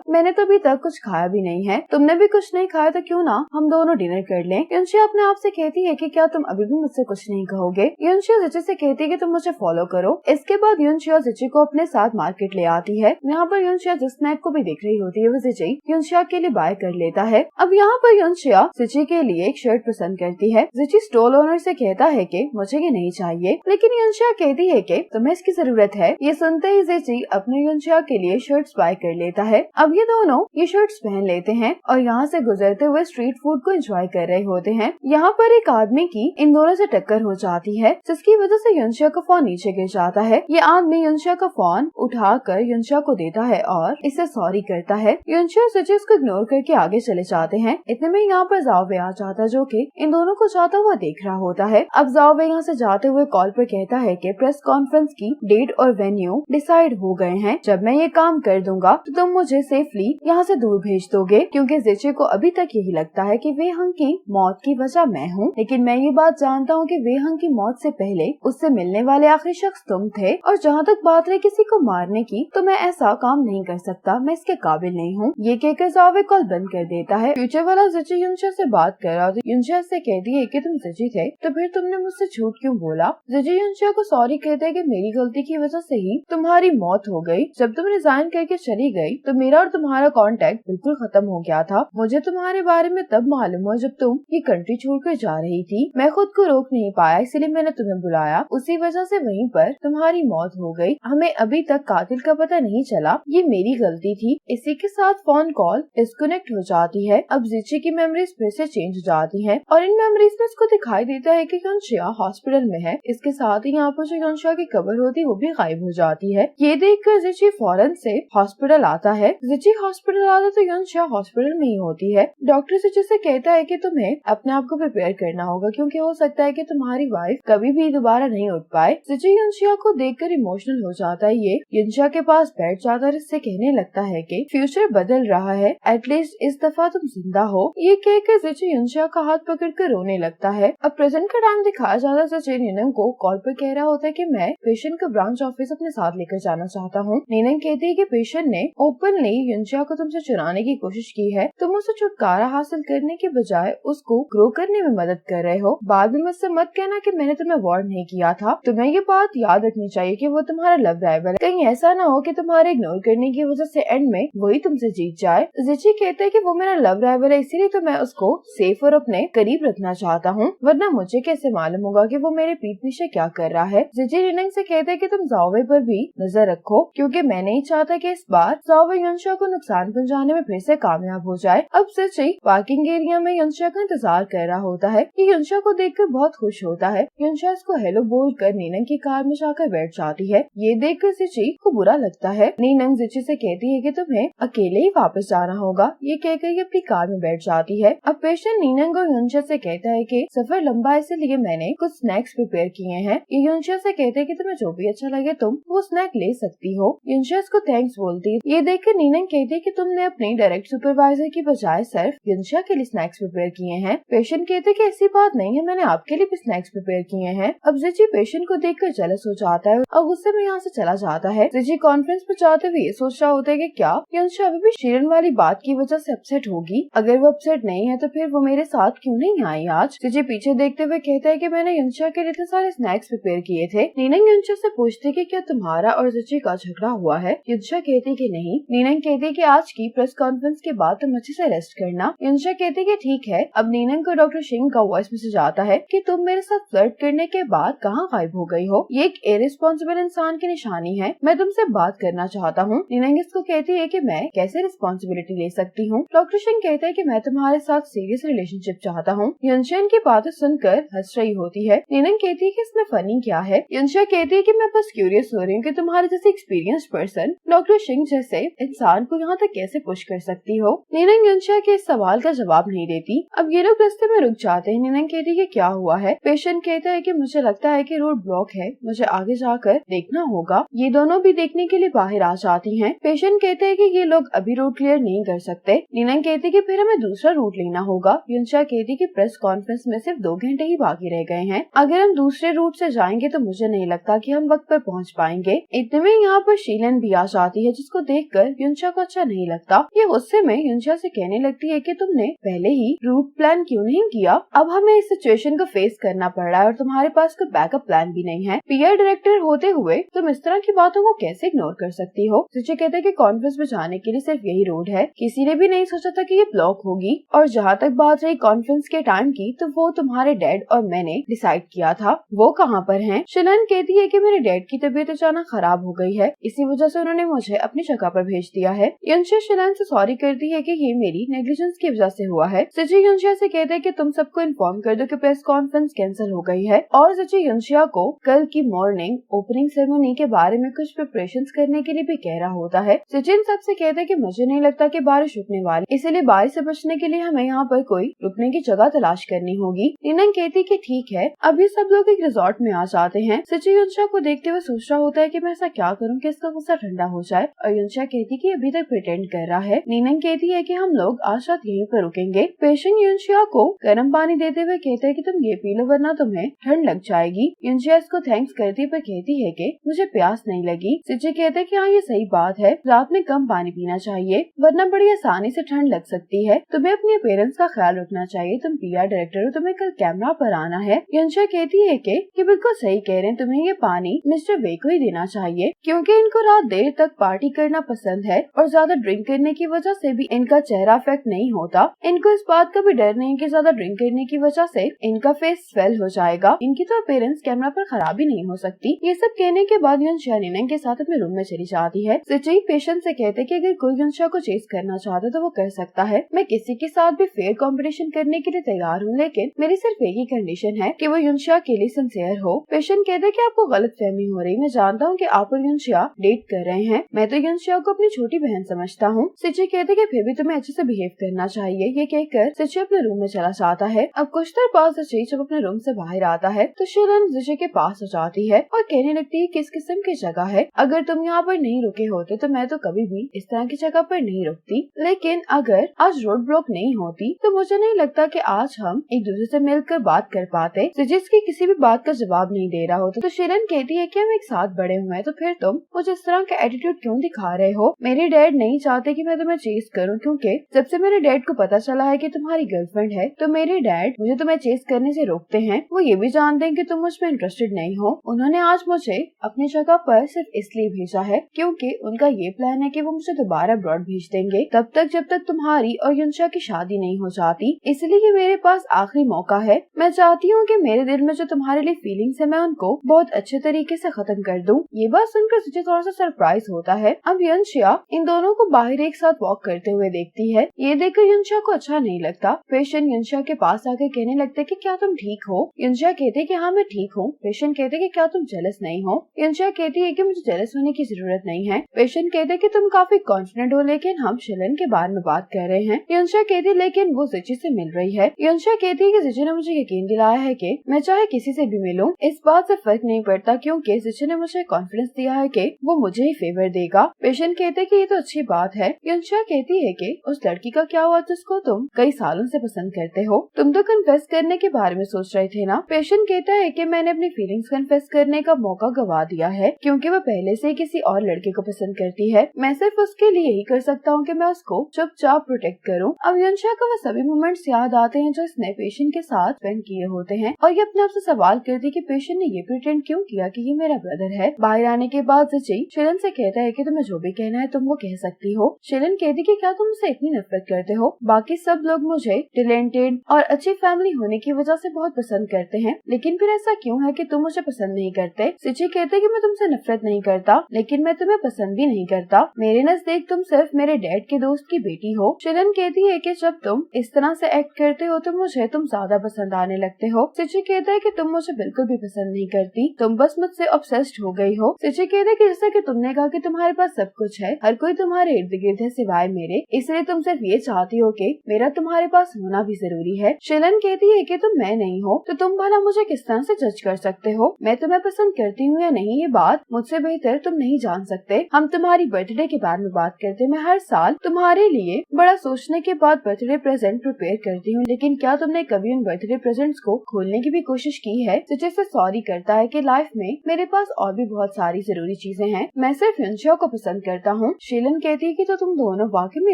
मैंने तो अभी तक कुछ खाया भी नहीं है, तुमने भी कुछ नहीं खाया तो क्यों ना हम दोनों डिनर कर लें। युनशिया अपने आप से कहती है कि क्या तुम अभी भी मुझसे कुछ नहीं कहोगे। युनशिया जिची से कहती है कि तुम मुझे फॉलो करो। इसके बाद युनशिया जिची को अपने साथ मार्केट ले आती है। यहाँ पर युनशिया जिस स्नैक को भी देख रही होती है वो जिची युनशिया के लिए बाय कर लेता है। अब यहाँ पर युनशिया जिची के लिए एक शर्ट पसंद करती है। जिची स्टोर ओनर से कहता है कि मुझे ये नहीं चाहिए, लेकिन युनशिया कहती है कि तुम्हें इसकी जरूरत है। ये सुनते ही जिची अपने युनशिया के लिए शर्ट्स बाय कर लेता है। अब ये दोनों ये शर्ट्स पहन लेते हैं और यहाँ से गुजरते हुए स्ट्रीट फूड को एंजॉय कर रहे होते हैं। यहाँ पर एक आदमी की इन दोनों से टक्कर हो जाती है, जिसकी वजह से युनशिया का फोन नीचे गिर जाता है। ये आदमी युनशिया का फोन उठाकर युनशिया को देता है और इसे सॉरी करता है। युनशिया और जिची इसको इग्नोर करके आगे चले जाते हैं। इतने में यहाँ पर जाओवे आ जाता है, जो कि इन दोनों को जाता हुआ देख रहा होता है। अब जाओवे यहाँ से जाते हुए कॉल पर कहता है कि प्रेस कॉन्फ्रेंस की डेट और वेन्यू डिसाइड हो गए हैं। जब मैं ये काम कर दूंगा तो तुम मुझे सेफली यहाँ से दूर भेज दोगे, क्योंकि जिची को अभी तक यही लगता है कि वेहंग की मौत की वजह मैं हूँ। लेकिन मैं ये बात जानता हूँ कि वेहंग की मौत से पहले उससे मिलने वाले आखिरी शख्स तुम थे, और जहाँ तक बात रही किसी को मारने की, तो मैं ऐसा काम नहीं कर सकता, मैं इसके काबिल नहीं हूँ। ये कहकर जावे कॉल बंद कर देता है। फ्यूचर वाला जिची युनशिया से बात कर रहा था। युनशिया से कहती है कि तुम जिची थे तो फिर तुमने मुझसे झूठ क्यों बोला। जिची युनशिया को सॉरी कहते हैं कि मेरी गलती की वजह से ही तुम्हारी मौत हो गई। जब तुम रिजाइन करके चली गई तो मेरा और तुम्हारा कांटेक्ट बिल्कुल खत्म हो गया था। मुझे तुम्हारे बारे में तब मालूम हुआ जब तुम ये कंट्री छोड़कर जा रही थी। मैं खुद को रोक नहीं पाया, इसलिए मैंने तुम्हें बुलाया। उसी वजह से वहीं पर तुम्हारी मौत हो गई। हमें अभी तक कातिल का पता नहीं चला, ये मेरी गलती थी। इसी के साथ फोन कॉल डिस्कनेक्ट हो जाती है। अब जिची की मेमोरीज फिर से चेंज हो जाती हैं और इन मेमोरीज में इसको दिखाई देता है कि युनशिया हॉस्पिटल में है। इसके साथ ही यहाँ पर जो युनशिया की कब्र होती है वो भी गायब हो जाती है। ये देखकर जिची फौरन से हॉस्पिटल आता है। जिची हॉस्पिटल आता तो युनशिया हॉस्पिटल में ही होती है। डॉक्टर जिची से कहता है कि तुम्हें अपने आप को प्रिपेयर करना होगा, क्योंकि हो सकता है कि तुम्हारी वाइफ कभी भी दोबारा नहीं उठ पाए। जिची युनशिया को देखकर इमोशनल हो जाता है। ये युनशिया के पास बैठ जाता है, इससे कहने लगता है कि फ्यूचर बदल रहा है, एटलीस्ट इस दफा तुम जिंदा हो। ये कहकर जिची युनशिया का हाथ पकड़कर रोने लगता है। अब प्रेजेंट का टाइम दिखाया जाता है। जिची नीनम को कॉल पर कह रहा होता है कि मैं पेशेंट का ब्रांच ऑफिस अपने साथ लेकर जाना चाहता हूँ। नीनम कहती है कि पेशेंट ने ओपनली युनशिया को तुमसे चुराने की कोशिश की है। तुम उससे छुटकारा हासिल करने के बजाय उसको ग्रो करने में मदद कर रहे हो। बाद में मुझसे मत कहना कि मैंने तुम्हें वार्न नहीं किया था। तुम्हें ये बात याद रखनी चाहिए कि वो तुम्हारा लव राइवल है। कहीं ऐसा ना हो कि तुम्हारे इग्नोर करने की वजह से एंड में वही तुमसे जीत जाए। जिची कहते हैं कि वो मेरा लव राइवल है, इसीलिए तो मैं उसको सेफ और अपने करीब रखना चाहता हूँ, वरना मुझे कैसे मालूम होगा कि वो मेरे पीठ पीछे क्या कर रहा है। जिची रिनिंग से कहते हैं कि तुम जाओवे पर भी नजर रखो, क्योंकि मैं नहीं चाहता कि इस बार जाओवे युनशिया को नुकसान पहुंचाने में फिर से कामयाब हो जाए। अब जिची पार्किंग एरिया में युनशिया का इंतजार कर रहा होता है। ये युनशिया को देखकर बहुत खुश होता है। युनशिया इसको हेलो बोलकर नीनंग की कार में जाकर बैठ जाती है। ये देखकर जिची को बुरा लगता है। नीनंग जिची से कहती है कि तुम्हें अकेले ही वापस जाना होगा। ये कहकर ये अपनी कार में बैठ जाती है। अब पेशेंट नीनंग और युनशिया से कहता है कि सफर लंबा है, इसलिए मैंने कुछ स्नैक्स प्रिपेयर किए हैं। ये युनशिया से कहते हैं कि तुम्हें जो भी अच्छा लगे तुम वो स्नैक ले सकती हो। युनशिया इसको थैंक्स बोलती है। ये देखकर नीनंग कहती है कि तुमने अपने डायरेक्ट सुपरवाइजर की बजाय सिर्फ युनशिया के लिए स्नैक्स प्रिपेयर किए हैं। पेशेंट कहते हैं कि ऐसी बात नहीं है, मैंने आपके लिए भी स्नैक्स प्रिपेयर किए हैं। अब जिची पेशेंट को देखकर जेलस हो जाता है और गुस्से में यहाँ से चला जाता है। जिची कॉन्फ्रेंस में जाते हुए ये सोच रहा होता है कि क्या युनशिया अभी भी शिरन वाली बात की वजह से अपसेट होगी। अगर वो अपसेट नहीं है तो फिर वो मेरे साथ क्यों नहीं आई आज। जिची पीछे देखते हुए कहता है कि मैंने युनशिया के लिए इतने सारे स्नैक्स प्रिपेयर किए थे। नीनंग युनशिया से पूछती कि क्या तुम्हारा और जिची का झगड़ा हुआ है। युनशिया कहती कि नहीं। नीनंग कहती कि आज की प्रेस कॉन्फ्रेंस के बाद तुम अच्छे से रेस्ट करना। युनशिया कहती कि ठीक है। अब नीनंग को डॉक्टर सिंह का वॉइस मैसेज आता है कि तुम मेरे साथ फ्लर्ट करने के बाद कहाँ गायब हो गई हो। ये एक इररिस्पॉन्सिबल इंसान की निशानी है। मैं तुमसे बात करना चाहता हूँ। नीनंग इसको कहती है कि मैं कैसे रिस्पॉन्सिबिलिटी ले सकती हूँ। डॉक्टर सिंह कहता है कि मैं तुम्हारे साथ सीरियस रिलेशनशिप चाहता हूँ। युनशिया की बातें सुनकर हंस रही होती है। नीनंग कहती है कि इसमें फनी क्या है। युनशिया कहती है कि मैं बस क्यूरियस हो रही हूँ कि तुम्हारे जैसे एक्सपीरियंस पर्सन डॉक्टर सिंह जैसे इंसान को यहाँ तक कैसे पुश कर सकती हो। नीनंग युनशिया के इस सवाल का जवाब नहीं देती। अब ये लोग रास्ते में रुक जाते हैं। नीनंग कहती है कि क्या हुआ है। पेशेंट कहता है कि मुझे लगता है कि रोड ब्लॉक है, मुझे आगे जाकर देखना होगा। ये दोनों भी देखने के लिए बाहर आ जाते जाती हैं। पेशेंट कहते हैं कि ये लोग अभी रूट क्लियर नहीं कर सकते। नीलम कहती कि फिर हमें दूसरा रूट लेना होगा। युनशा कहती कि प्रेस कॉन्फ्रेंस में सिर्फ 2 घंटे ही बाकी रह गए हैं। अगर हम दूसरे रूट से जाएंगे तो मुझे नहीं लगता कि हम वक्त पर पहुंच पाएंगे। इतने में यहाँ पर शीलन भी आ जाती है, जिसको देखकर युनशा को अच्छा नहीं लगता। ये गुस्से में युनशा से कहने लगती है कि तुमने पहले ही रूट प्लान क्यों नहीं किया। अब हमें इस सिचुएशन को फेस करना पड़ रहा है और तुम्हारे पास कोई बैकअप प्लान भी नहीं है। पीआर डायरेक्टर होते हुए तुम इस तरह की बातों को कैसे इग्नोर कर सकती हो। सिची कहते हैं कि कॉन्फ्रेंस में जाने के लिए सिर्फ यही रोड है। किसी ने भी नहीं सोचा था कि ये ब्लॉक होगी। और जहाँ तक बात रही कॉन्फ्रेंस के टाइम की, तो वो तुम्हारे डैड और मैंने डिसाइड किया था। वो कहाँ पर हैं? शिलन कहती है कि मेरे डैड की तबीयत अचानक खराब हो गई है, इसी वजह से उन्होंने मुझे अपनी जगह पर भेज दिया है। युनशा शिलन से सॉरी करती है कि ये मेरी नेग्लिजेंस की वजह से हुआ है। सिची युनशा से कहते हैं कि तुम सबको इन्फॉर्म कर दो कि प्रेस कॉन्फ्रेंस कैंसिल हो गई है। और सिची युनशा को कल की मॉर्निंग ओपनिंग सेरेमनी के बारे में कुछ प्रिपरेशन करने के लिए भी कह रहा होता है। सचिन सबसे कहते हैं कि मुझे नहीं लगता कि बारिश रुकने वाली, इसलिए बारिश से बचने के लिए हमें यहाँ पर कोई रुकने की जगह तलाश करनी होगी। नीनन कहती कि ठीक है। अभी सब लोग एक रिजॉर्ट में आ जाते हैं। सचिन युनशा को देखते हुए सोच रहा होता है कि मैं ऐसा क्या करूँ कि इसका गुस्सा ठंडा हो जाए। और युनशा कहती कि अभी तक प्रिटेंड कर रहा है। नीनन कहती है कि हम लोग आज रात यहीं पर रुकेंगे। पेशेंट युनशा को गर्म पानी देते हुए कहते हैं कि तुम ये पी लो वरना तुम्हें ठंड लग जाएगी। युनशा इसको थैंक्स करती पर कहती है कि मुझे प्यास नहीं लगी। सिची कहते हैं कि हाँ ये सही बात है, रात में कम पानी पीना चाहिए वरना बड़ी आसानी से ठंड लग सकती है। तुम्हें अपने पेरेंट्स का ख्याल रखना चाहिए। तुम पीआर डायरेक्टर हो, तुम्हें कल कैमरा पर आना है। युनशा कहती है कि बिल्कुल सही कह रहे हैं, तुम्हें ये पानी मिस्टर वे को ही देना चाहिए क्योंकि इनको रात देर तक पार्टी करना पसंद है और ज्यादा ड्रिंक करने की वजह से भी इनका चेहरा अफेक्ट नहीं होता। इनको इस बात का भी डर नहीं कि ज्यादा ड्रिंक करने की वजह से इनका फेस स्वेल हो जाएगा। इनकी तो अपीयरेंस कैमरा पर खराब ही नहीं हो सकती। ये सब कहने के बाद युनशा नीनन के साथ अपने रूम में चली जाती है। सिची पेशेंट से कहते कि अगर कोई युनशा को चेस करना चाहता तो वो कर सकता है। मैं किसी के साथ भी फेयर कंपटीशन करने के लिए तैयार हूँ, लेकिन मेरी सिर्फ एक ही कंडीशन है कि वो युनशा के लिए सिंसियर हो। पेशेंट कहते कि आपको गलत फहमी हो रही, मैं जानता हूँ कि आप और युनशा डेट कर रहे हैं। मैं तो युनशा को अपनी छोटी बहन समझता हूँ। सिची कहते कि फिर भी तुम्हें अच्छे से बिहेव करना चाहिए। ये कहकर सिची अपने रूम में चला जाता है। अब कुछ देर बाद सिची जब अपने रूम से बाहर आता है तो शिलन सिची के पास आ जाती है और कहने लगती है किस किस्म की जगह है। अगर तुम यहाँ पर नहीं रुके होते तो मैं तो कभी भी इस तरह की जगह पर नहीं रुकती, लेकिन अगर आज रोड ब्लॉक नहीं होती तो मुझे नहीं लगता कि आज हम एक दूसरे से मिलकर बात कर पाते। सिजिस की किसी भी बात का जवाब नहीं दे रहा होता तो शिलन कहती है कि हम एक साथ बड़े हुए हैं, तो फिर तुम मुझे इस तरह का एटीट्यूड क्यों दिखा रहे हो। मेरे डैड नहीं चाहते कि मैं तुम्हें चेस करूं, क्योंकि जब से मेरे डैड को पता चला है कि तुम्हारी गर्लफ्रेंड है तो मेरे डैड मुझे तुम्हें चेस करने से रोकते हैं। वो ये भी जानते हैं कि तुम मुझ में इंटरेस्टेड नहीं हो। उन्होंने आज मुझे अपनी जगह पर सिर्फ इसलिए भेजा है क्योंकि उनका ये प्लान है कि वो मुझे दोबारा अब्रॉड भेज देंगे तब तक जब तक तुम्हारी और युनशा की शादी नहीं हो जाती। इसलिए मेरे पास आखिरी मौका है। मैं चाहती हूँ कि मेरे दिल में जो तुम्हारे लिए फीलिंग्स है मैं उनको बहुत अच्छे तरीके से खत्म कर दूं। ये बात सुनकर सिची थोड़ा सा सरप्राइज होता है। अब युनशा इन दोनों को बाहर एक साथ वॉक करते हुए देखती है। ये देखकर युनशा को अच्छा नहीं लगता। पेशेंट युनशा के पास आकर कहने लगते कि क्या तुम ठीक हो। युनशा कहते कि हाँ मैं ठीक हूँ। पेशेंट कहते कि क्या तुम जेलस नहीं हो। युनशा कहती है कि मुझे जेलस होने की जरूरत नहीं है। पेशेंट कहते कि तुम काफी कॉन्फिडेंट हो, लेकिन हम शिलन के बारे में बात कर रहे हैं। युनशा कहती लेकिन वो सिची से मिल रही है। युनशा कहती है कि सिची ने मुझे यकीन दिलाया है कि मैं चाहे किसी से भी मिलूं इस बात से फर्क नहीं पड़ता, क्योंकि सिची ने मुझे कॉन्फिडेंस दिया है कि वो मुझे ही फेवर देगा। पेशेंट कहते कि ये तो अच्छी बात है। युनशा कहती है कि उस लड़की का क्या हुआ जिसको तुम कई सालों से पसंद करते हो। तुम तो कन्फेस करने के बारे में सोच रहे थे ना। पेशेंट कहता है कि मैंने अपनी फीलिंग्स कन्फेस करने का मौका गवा दिया है क्योंकि वो पहले से किसी और लड़के को पसंद करती है। मैं सिर्फ उसके लिए यही कर सकता हूँ कि मैं उसको चुपचाप प्रोटेक्ट करूँ। अब युनशा को वो सभी मोमेंट्स याद आते हैं जो इसने पेशेंट के साथ स्पेंड किए होते हैं और ये अपने आप से सवाल करती कि पेशेंट ने ये प्रिटेंड क्यों किया कि ये मेरा ब्रदर है। बाहर आने के बाद सिची शिलन से कहता है कि तुम्हें जो भी कहना है तुम वो कह सकती हो। शिलन कहती कि क्या तुम मुझसे इतनी नफरत करते हो। बाकी सब लोग मुझे टैलेंटेड और अच्छी फैमिली होने की वजह से बहुत पसंद करते हैं, लेकिन फिर ऐसा क्यों है कि तुम मुझे पसंद नहीं करते। सिची कहते कि मैं तुमसे नफरत नहीं करता, लेकिन मैं तुम्हें पसंद भी नहीं करता। मेरे नजदीक तुम सिर्फ मेरे डैड के दोस्त की बेटी हो। शिलन कहती है कि जब तुम इस तरह से एक्ट करते हो तो मुझे तुम ज्यादा पसंद आने लगते हो। सिची कहता है कि तुम मुझे बिल्कुल भी पसंद नहीं करती, तुम बस मुझसे ऑब्सेस्ड हो गई हो। सिची कहते कि जैसा कि तुमने कहा कि तुम्हारे पास सब कुछ है, हर कोई तुम्हारे इर्द गिर्द है सिवाय मेरे, इसलिए तुम सिर्फ ये चाहती हो कि मेरा तुम्हारे पास होना भी जरूरी है। शिलन कहती है कि तुम मैं नहीं हो तो तुम भला मुझे किस तरह से जज कर सकते हो। मैं तुम्हें पसंद करती हूँ या नहीं ये बात मुझसे बेहतर तुम नहीं जान सकते। हम तुम्हारी बर्थडे के बारे में बात करते हैं। मैं हर साल तुम्हारे लिए बड़ा सोचने के बाद बर्थडे प्रेजेंट प्रिपेयर करती हूँ, लेकिन क्या तुमने कभी उन बर्थडे प्रेजेंट्स को खोलने की भी कोशिश की है? सिची से सॉरी करता है कि लाइफ में मेरे पास और भी बहुत सारी जरूरी चीजें हैं, मैं सिर्फ युनशा को पसंद करता हूँ। शीलन कहती है कि तो तुम दोनों वाकई में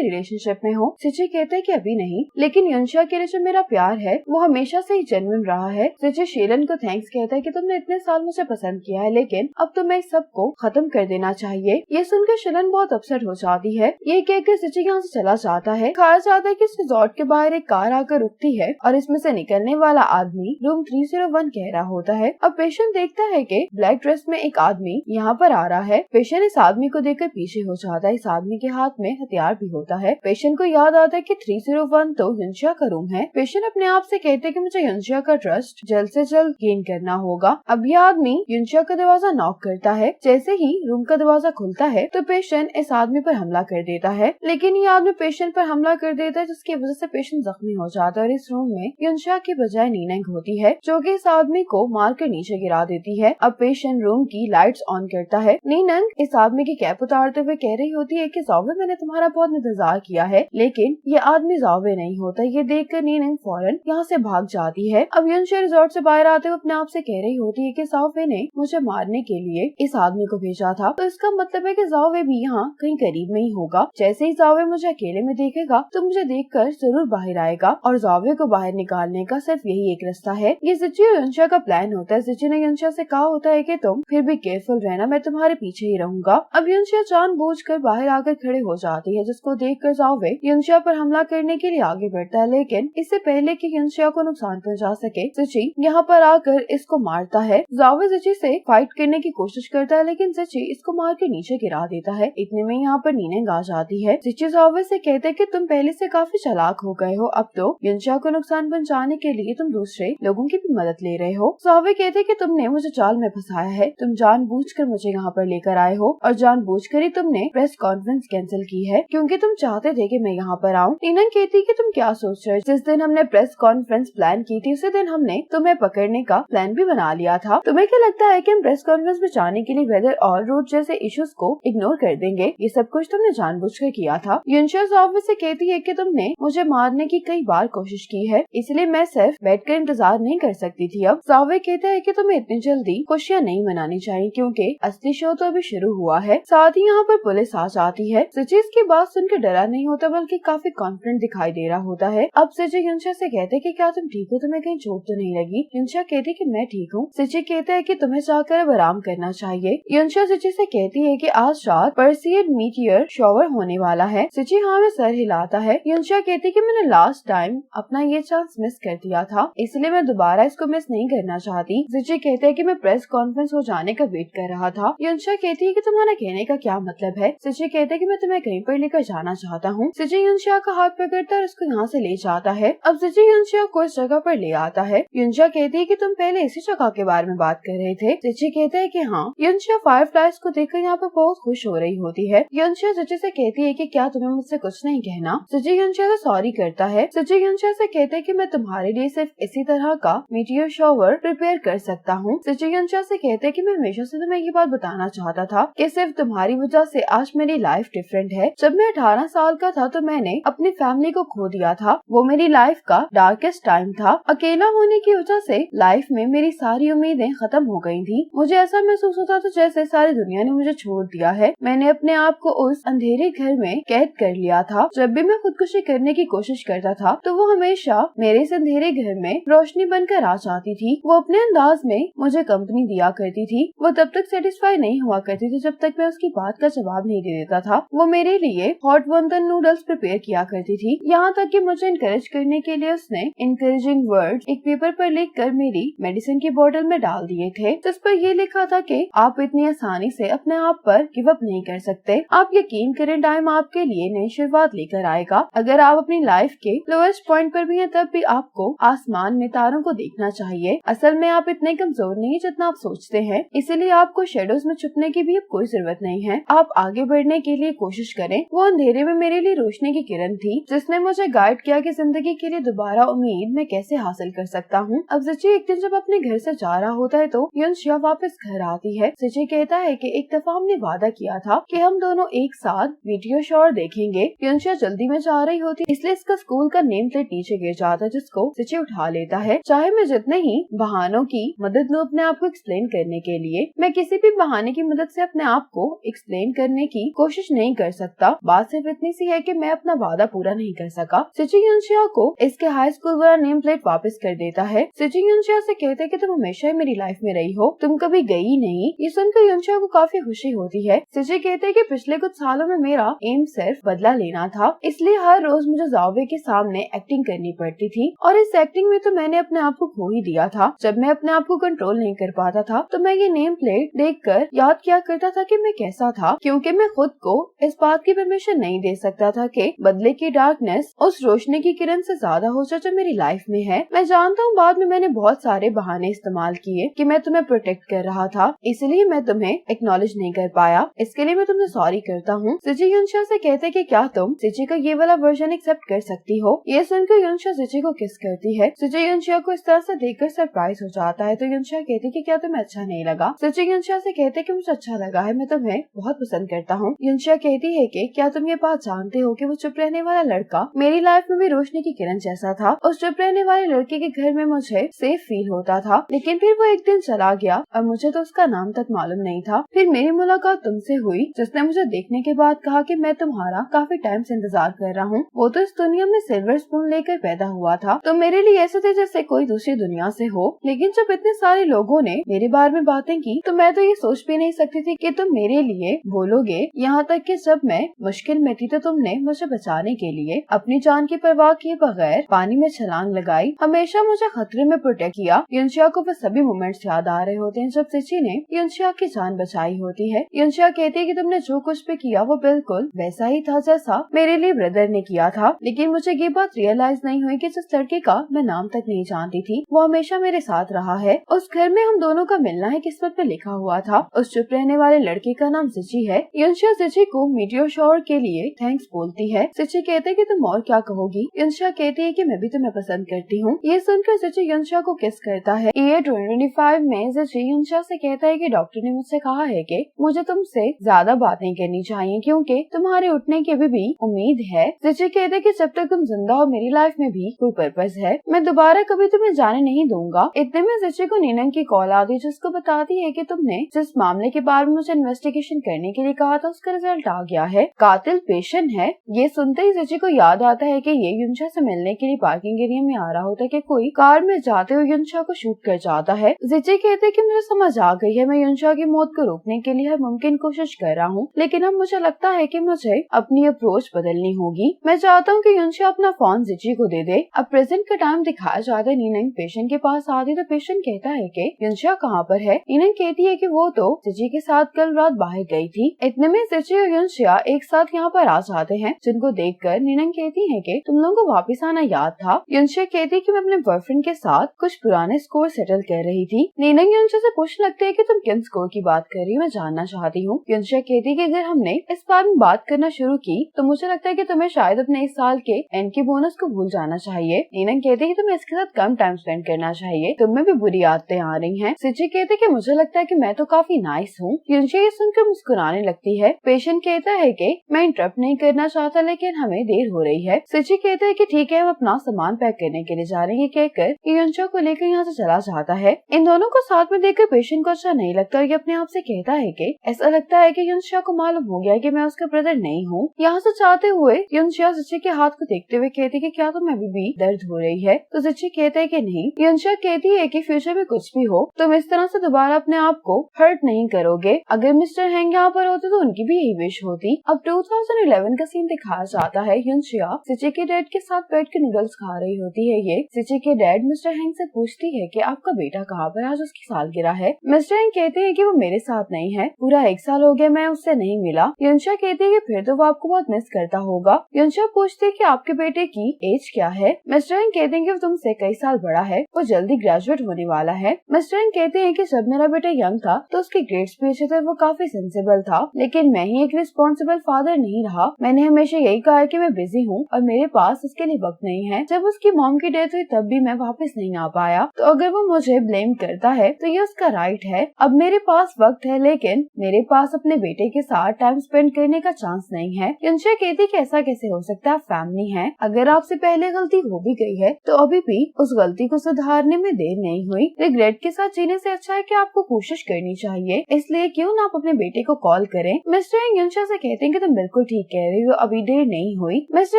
रिलेशनशिप में हो। सिची कहते है कि अभी नहीं, लेकिन युनशा के लिए जो मेरा प्यार है वो हमेशा से ही जेन्युइन रहा है। सिची शीलन को थैंक्स कहता है कि तुमने इतने साल मुझे पसंद किया है, लेकिन अब तुम्हें सब को खत्म कर देना चाहिए। ये सुनकर शीलन बहुत अपसेट हो जाती है। ये कहकर सिची यहाँ से चला जाता है। कहा जाता है कि इस रिजॉर्ट के बाहर एक कार आकर रुकती है और इसमें से निकलने वाला आदमी रूम 301 कह रहा होता है। अब पेशेंट देखता है कि ब्लैक ड्रेस में एक आदमी यहाँ पर आ रहा है। पेशेंट इस आदमी को देखकर पीछे हो जाता है। इस आदमी के हाथ में हथियार भी होता है। पेशेंट को याद आता है कि 301 तो युनशा का रूम है। पेशेंट अपने आप से कहते हैं कि मुझे युनशा का ट्रस्ट जल्द से जल्द गेन करना होगा। अब यह आदमी युनशा का दरवाजा नॉक करता है। जैसे ही रूम का दरवाजा खुलता है तो पेशेंट इस आदमी पर हमला कर देता है, लेकिन ये आदमी पेशेंट पर हमला कर देता है, जिसकी वजह से पेशेंट जख्मी हो जाता है। और इस रूम में युनशा की बजाय नीनंग होती है, जो कि इस आदमी को मारकर नीचे गिरा देती है। अब पेशेंट रूम की लाइट्स ऑन करता है। नीनंग इस आदमी की कैप उतारते हुए कह रही होती है कि जावे, मैंने तुम्हारा बहुत इंतजार किया है, लेकिन ये आदमी जावे नहीं होता। ये देखकर नीनंग फौरन यहाँ से भाग जाती है। अब युनशा रिजॉर्ट से बाहर आते हुए अपने आप से कह रही होती है कि जावे ने मुझे मारने के लिए इस आदमी को भेजा था, तो इसका मतलब है कि जावे भी यहाँ कहीं करीब में ही होगा। जैसे ही जावे मुझे अकेले में देखेगा तो मुझे देखकर जरूर बाहर आएगा, और जावे को बाहर निकालने का सिर्फ यही एक रास्ता है। ये सिची और युनशा का प्लान होता है। सिची ने युनशा से कहा होता है कि तुम फिर भी केयरफुल रहना, मैं तुम्हारे पीछे ही रहूंगा। अब युनशा जानबूझकर बाहर आकर खड़े हो जाती है, जिसको देखकर जावे युनशा पर हमला करने के लिए आगे बढ़ता है, लेकिन इससे पहले कि युनशा को नुकसान पहुंचा सके सिची यहाँ पर आकर इसको मारता है। जावे सिची से फाइट करने की कोशिश करता है, लेकिन सिची इसको मार के नीचे गिरा देता है। इतने में यहाँ पर नीनंग आ जाती है। सिची जावे से कहते कि तुम पहले से काफी चालाक हो गए हो, अब तो युनशा को नुकसान पहुंचाने के लिए तुम दूसरे लोगों की भी मदद ले रहे हो। जावे कहते कि तुमने मुझे जाल में फंसाया है, तुम जानबूझकर मुझे यहाँ पर लेकर आए हो, और जानबूझकर ही तुमने प्रेस कॉन्फ्रेंस कैंसिल की है, क्योंकि तुम चाहते थे कि मैं यहाँ पर आऊँ। नीनंग कहती कि तुम क्या सोच रहे हो, जिस दिन हमने प्रेस कॉन्फ्रेंस प्लान की थी उसी दिन हमने तुम्हें पकड़ने का प्लान भी बना लिया था। तुम्हें क्या लगता है कि हम प्रेस कॉन्फ्रेंस में जाने के लिए वेदर और रोड जैसे इश्यूज को इग्नोर कर देंगे? ये सब कुछ तुमने जानबूझकर किया था। युनशा जावे से कहती है कि तुमने मुझे मारने की कई बार कोशिश की है, इसलिए मैं सिर्फ बैठकर इंतजार नहीं कर सकती थी। अब जावे कहते हैं कि तुम्हें इतनी जल्दी खुशियाँ नहीं मनानी चाहिए, क्योंकि असली शो तो अभी शुरू हुआ है। साथ ही यहाँ पर पुलिस आ जाती है। सिची की बात सुनकर डरा नहीं होता, बल्कि काफी कॉन्फिडेंट दिखाई दे रहा होता है। अब सिची युनशा से कहते कि क्या तुम ठीक हो, तुम्हें कहीं चोट तो नहीं लगी? युनशा कहती कि मैं ठीक हूँ। सिची कहता है कि तुम्हें जाकर अब आराम करना चाहिए। युनशा सिची से कहती है कि आज रात परसियड मीटियर शॉवर होने वाला है। सिची हाँ में सर हिलाता है। युनशा कहती कि मैंने लास्ट टाइम अपना ये चांस मिस कर दिया था, इसलिए मैं दोबारा इसको मिस नहीं करना चाहती। सिची कहते है कि मैं प्रेस कॉन्फ्रेंस हो जाने का वेट कर रहा था। युनशा कहती है कि तुम्हारा कहने का क्या मतलब है? सिची कहते है कि मैं तुम्हें कहीं पर लेकर जाना चाहता हूँ। सिची युनशा का हाथ पकड़ता है और उसको यहाँ से ले जाता है। अब सिची युनशा को इस जगह पर ले आता है। युनशा कहती है कि तुम पहले इसी जगह के बारे में बात कर रहे थे। सिची कहते है कि हाँ। युनशा फायरफ्लाइज को देखकर यहाँ पर बहुत खुश हो रही होती है। युनशा सिची से कहती है कि क्या तुम्हें मुझसे कुछ नहीं कहना? सिची युनशा से सॉरी करता है। सिची युनशा से कहते है कि मैं तुम्हारे लिए सिर्फ इसी तरह का मीटियर शॉवर प्रिपेयर कर सकता हूँ। सिची युनशा से कहते है कि मैं हमेशा से तुम्हें ये बात बताना चाहता था कि सिर्फ तुम्हारी वजह से आज मेरी लाइफ डिफरेंट है। जब मैं 18 साल का था तो मैंने अपनी फैमिली को खो दिया था। वो मेरी लाइफ का डार्केस्ट टाइम था। अकेला होने की वजह से लाइफ में मेरी सारी उम्मीदें खत्म हो गई थी। मुझे ऐसा महसूस होता था जैसे सारी दुनिया ने मुझे छोड़ दिया है। मैंने अपने आप को उस अंधेरे घर में कैद कर लिया था। जब भी मैं खुदकुशी करने की कोशिश करता था तो वो हमेशा मेरे इस अंधेरे घर में रोशनी बनकर आ जाती थी। वो अपने अंदाज में मुझे कंपनी दिया करती थी। वो तब तक सेटिस्फाई नहीं हुआ करती थी जब तक मैं उसकी बात का जवाब नहीं दे देता था। वो मेरे लिए हॉट वंतन नूडल्स प्रिपेयर किया करती थी, यहाँ तक कि मुझे इनकरेज करने के लिए उसने इनकरेजिंग वर्ड एक पेपर पर लिख कर मेरी मेडिसिन की बोतल में डाल दिए थे, जिस पर ये लिखा था कि आप इतनी आसानी से अपने आप पर गिव अप नहीं कर सकते। आप यकीन करें, टाइम आपके लिए नई शुरुआत लेकर आएगा। अगर आप अपनी लाइफ के लोएस्ट पॉइंट पर भी हैं, तब भी आपको आसमान में तारों को देखना चाहिए। असल में आप इतने कमजोर नहीं जितना आप सोचते हैं, इसलिए आपको शेडोज में छुपने की भी अब कोई जरूरत नहीं है। आप आगे बढ़ने के लिए कोशिश करें। वो अंधेरे में मेरे लिए रोशनी की किरण थी, जिसने मुझे गाइड किया कि जिंदगी के लिए दोबारा उम्मीद मैं कैसे हासिल कर सकता हूँ। अब सिची एक दिन जब अपने घर से जा रहा होता है तो युनशा वापस घर आती है। सिची कहता है कि एक दफा हमने वादा किया था कि हम दोनों एक साथ वीडियो शो देखेंगे। युनशिया जल्दी में जा रही होती, इसलिए इसका स्कूल का नेम प्लेट नीचे गिर जाता है, जिसको सिची उठा लेता है। चाहे मैं जितने ही बहानों की मदद लूं अपने आप को एक्सप्लेन करने के लिए, मैं किसी भी बहाने की मदद से अपने आप को एक्सप्लेन करने की कोशिश नहीं कर सकता। बात सिर्फ इतनी सी है कि मैं अपना वादा पूरा नहीं कर सका। सिची युनशिया को इसके हाई स्कूल वाला नेम प्लेट वापस कर देता है। सिची युनशिया से कहते हैं कि तुम हमेशा ही मेरी लाइफ में रही हो, तुम कभी गई नहीं। ये सुनकर युनशिया को काफी खुशी होती है। सिची कहते हैं कि पिछले कुछ सालों में मेरा एम सिर्फ बदला लेना था, इसलिए हर रोज मुझे जावे के सामने एक्टिंग करनी पड़ती थी, और इस एक्टिंग में तो मैंने अपने आप को खो ही दिया था। जब मैं अपने आप को कंट्रोल नहीं कर पाता था तो मैं ये नेम प्लेट देखकर याद किया करता था कि मैं कैसा था, क्योंकि मैं खुद को इस बात की परमिशन नहीं दे सकता था कि बदले की डार्कनेस उस रोशनी की किरण से ज्यादा हो जाए जो मेरी लाइफ में है। मैं जानता हूँ बाद में मैंने बहुत सारे बहाने इस्तेमाल किए कि मैं तुम्हें प्रोटेक्ट कर रहा था, इसलिए मैं तुम्हें एक्नॉलेज नहीं कर पाया। इसके लिए मैं तुम्हें सॉरी करता हूँ। सिची युनशिया से कहते कि क्या तुम सिची का ये वाला वर्जन एक्सेप्ट कर सकती हो। ये सुनकर युनशिया सिची को किस करती है। सिची युनशिया को इस तरह से देखकर सरप्राइज हो जाता है, तो युनशिया कहती कि क्या तुम्हें अच्छा नहीं लगा। सिची युनशिया से कहते कि मुझे अच्छा लगा है, मैं तुम्हें बहुत पसंद करता हूँ। युनशिया कहती है कि क्या तुम ये बात जानते हो कि वो चुप रहने वाला लड़का मेरी लाइफ में भी रोशनी की किरण जैसा था। उस चुप रहने वाले लड़के के घर में मुझे सेफ फील होता था, लेकिन फिर वो एक दिन चला गया और मुझे तो उसका नाम तक मालूम नहीं था। फिर मेरी मुलाकात तुमसे हुई, जिसने मुझे देखने के बाद कहा कि मैं तुम्हारा काफी टाइम से इंतजार कर रहा हूँ। वो तो इस दुनिया में सिल्वर स्पून लेकर पैदा हुआ था, तो मेरे लिए ऐसे थे जैसे कोई दूसरी दुनिया से हो। लेकिन जब इतने सारे लोगों ने मेरे बारे में बातें की तो मैं तो ये सोच भी नहीं सकती थी कि तुम मेरे लिए बोलोगे। यहाँ तक कि जब मैं मुश्किल में थी तो तुमने मुझे बचाने के लिए अपनी जान की परवाह किए बगैर पानी में छलांग लगाई, हमेशा मुझे खतरे में प्रोटेक्ट किया। युनशिया को वो सभी मोमेंट्स याद आ रहे होते हैं जब सिची ने युनशिया की जान बचाई होती है। युनशिया कहती है कि तुमने जो कुछ भी किया वो बिल्कुल वैसा ही था जैसा मेरे लिए ब्रदर ने किया था, लेकिन मुझे ये बात रियलाइज नहीं हुई कि जिस लड़के का मैं नाम तक नहीं जानती थी वो हमेशा मेरे साथ रहा है। उस घर में हम दोनों का मिलना ही किस्मत पे लिखा हुआ था। उस चुप रहने वाले लड़के का नाम सिची है। युनशिया सिची को मीटियोर शॉवर के लिए थैंक्स बोलती है। सिची कहते कि तुम और क्या कहोगी। युनशिया कहती है कि मैं भी तुम्हें पसंद करती हूँ। ये सुनकर सिची युनशिया को किस करता है। ईयर 2025 में सिची युनशिया से कहता है कि डॉक्टर ने मुझसे कहा है कि मुझे तुमसे ज्यादा बातें करनी चाहिए क्योंकि तुम्हारे उठने की अभी भी उम्मीद है। सिची कहते कि जब तक तुम जिंदा हो मेरी लाइफ में भी कोई पर्पस है, मैं दोबारा कभी तुम्हें जाने नहीं दूंगा। इतने में सिची को नीनंग की कॉल आती जिसको बताती है कि तुमने जिस मामले के बारे में मुझे इन्वेस्टिगेशन करने के लिए कहा था उसका रिजल्ट आ गया है, कातिल पेशेंट है। ये सुनते ही सिची को याद आता है कि ये युनशिया से मिलने के लिए पार्किंग एरिया में आ रहा होता है कि कोई कार में जाते हुए युनशिया को शूट कर जाता है। सिची कहते कि मुझे समझ आ गई है, मैं युनशिया की मौत को रोकने के लिए हर मुमकिन कोशिश कर रहा हूँ, लेकिन अब मुझे लगता है कि मुझे अपनी अप्रोच बदलनी होगी। मैं चाहता हूँ कि युनशिया अपना फोन सिची को दे दे। अब प्रेजेंट का टाइम दिखाया जाता है। नीनंग पेशेंट के पास आती तो पेशेंट कहता है कि युनशिया कहाँ पर है। नीनंग कहती है कि वो तो सिची के साथ कल रात बाहर गई थी। इतने में सिची और युनशिया एक साथ यहाँ पर आ जाते हैं, जिनको देखकर नीनंग कहती है कि तुम लोगों को वापस आना याद था। युनशिया कहती है कि मैं अपने बॉयफ्रेंड के साथ कुछ पुराने स्कोर सेटल कर रही थी। नीनंग युनशिया से पूछने लगते है कि तुम किन स्कोर की बात कर रही हो, मैं जानना चाहती हूँ। युनशिया कहती है कि अगर हमने इस बारे में बात करना शुरू की तो मुझे लगता है कि तुम्हें शायद अपने इस साल के एंड के बोनस को भूल जाना चाहिए। नीनंग कहती है कि तुम्हें इसके साथ कम टाइम स्पेंड करना चाहिए, तुम्हें भी बुरी आदतें आ रही हैं। सिची कहते हैं कि मुझे लगता है कि मैं तो काफी नाइस हूँ। युनशिया ये सुनकर मुस्कुराने लगती है। पेशेंट कहता है कि मैं इंटरप्ट नहीं करना चाहता लेकिन हमें देर हो रही है। सिची कहते हैं कि ठीक है हम अपना सामान पैक करने के लिए जा रहे हैं, कहकर युनशिया को लेकर यहाँ से चला जाता है। इन दोनों को साथ में देखकर पेशेंट को अच्छा नहीं लगता और ये अपने आप से कहता है कि ऐसा लगता है कि युनशिया को मालूम हो गया कि मैं उसका ब्रदर नहीं हूँ। यहाँ से जाते हुए युनशिया सिची के हाथ को देखते हुए कहती है कि क्या तुम्हें अभी भी दर्द हो रही है, तो सिची कहते हैं कि नहीं। युनशिया कहती है कि फ्यूचर में कुछ भी हो तुम इस तरह से दोबारा अपने आप को हर्ट नहीं करोगे। अगर मिस्टर हैंग यहाँ पर होते तो उनकी भी यही विश होती। अब 2011 का सीन दिखाया जाता है। युनशिया सिची के डैड के साथ बैठ के नूडल्स खा रही होती है। ये सिची के डैड मिस्टर हैंग से पूछती है कि आपका बेटा कहाँ पर, आज उसकी सालगिरह है। मिस्टर हैंग कहते हैं कि वो मेरे साथ नहीं है, पूरा 1 साल हो गया मैं उससे नहीं मिला। युनशिया कहती है कि फिर तो वो आपको बहुत मिस करता होगा। युनशिया पूछती है कि आपके बेटे की एज क्या है। मिस्टर हैंग कहते हैं कि वो तुमसे कई साल बड़ा है, वो जल्दी ग्रेजुएट होने वाला है। मिस्टर हैंग कहते हैं कि जब मेरा बेटा यंग था तो उसके ग्रेड्स भी अच्छे थे, वो काफी सेंसिबल था, लेकिन मैं ही एक रिस्पॉन्सिबल फादर नहीं रहा। मैंने हमेशा यही कहा है कि मैं बिजी हूँ और मेरे पास उसके लिए वक्त नहीं है। जब उसकी मॉम की डेथ हुई तब भी मैं वापस नहीं आ पाया, तो अगर वो मुझे ब्लेम करता है तो ये उसका राइट है। अब मेरे पास वक्त है लेकिन मेरे पास अपने बेटे के साथ टाइम स्पेंड करने का चांस नहीं है। युनशिया कहती कि ऐसा कैसे हो सकता है, फैमिली है, अगर आपसे पहले गलती हो भी गई है तो अभी भी उस गलती को सुधारने में देर नहीं हुई। रिग्रेट के साथ जीने से अच्छा है कि आपको कोशिश करनी चाहिए, इसलिए क्यों ना आप अपने बेटे को कॉल करें। मिस्टर हेंग युनशिया से कहते हैं कि तुम बिल्कुल ठीक कह रही हो, अभी देर नहीं हुई। मिस्टर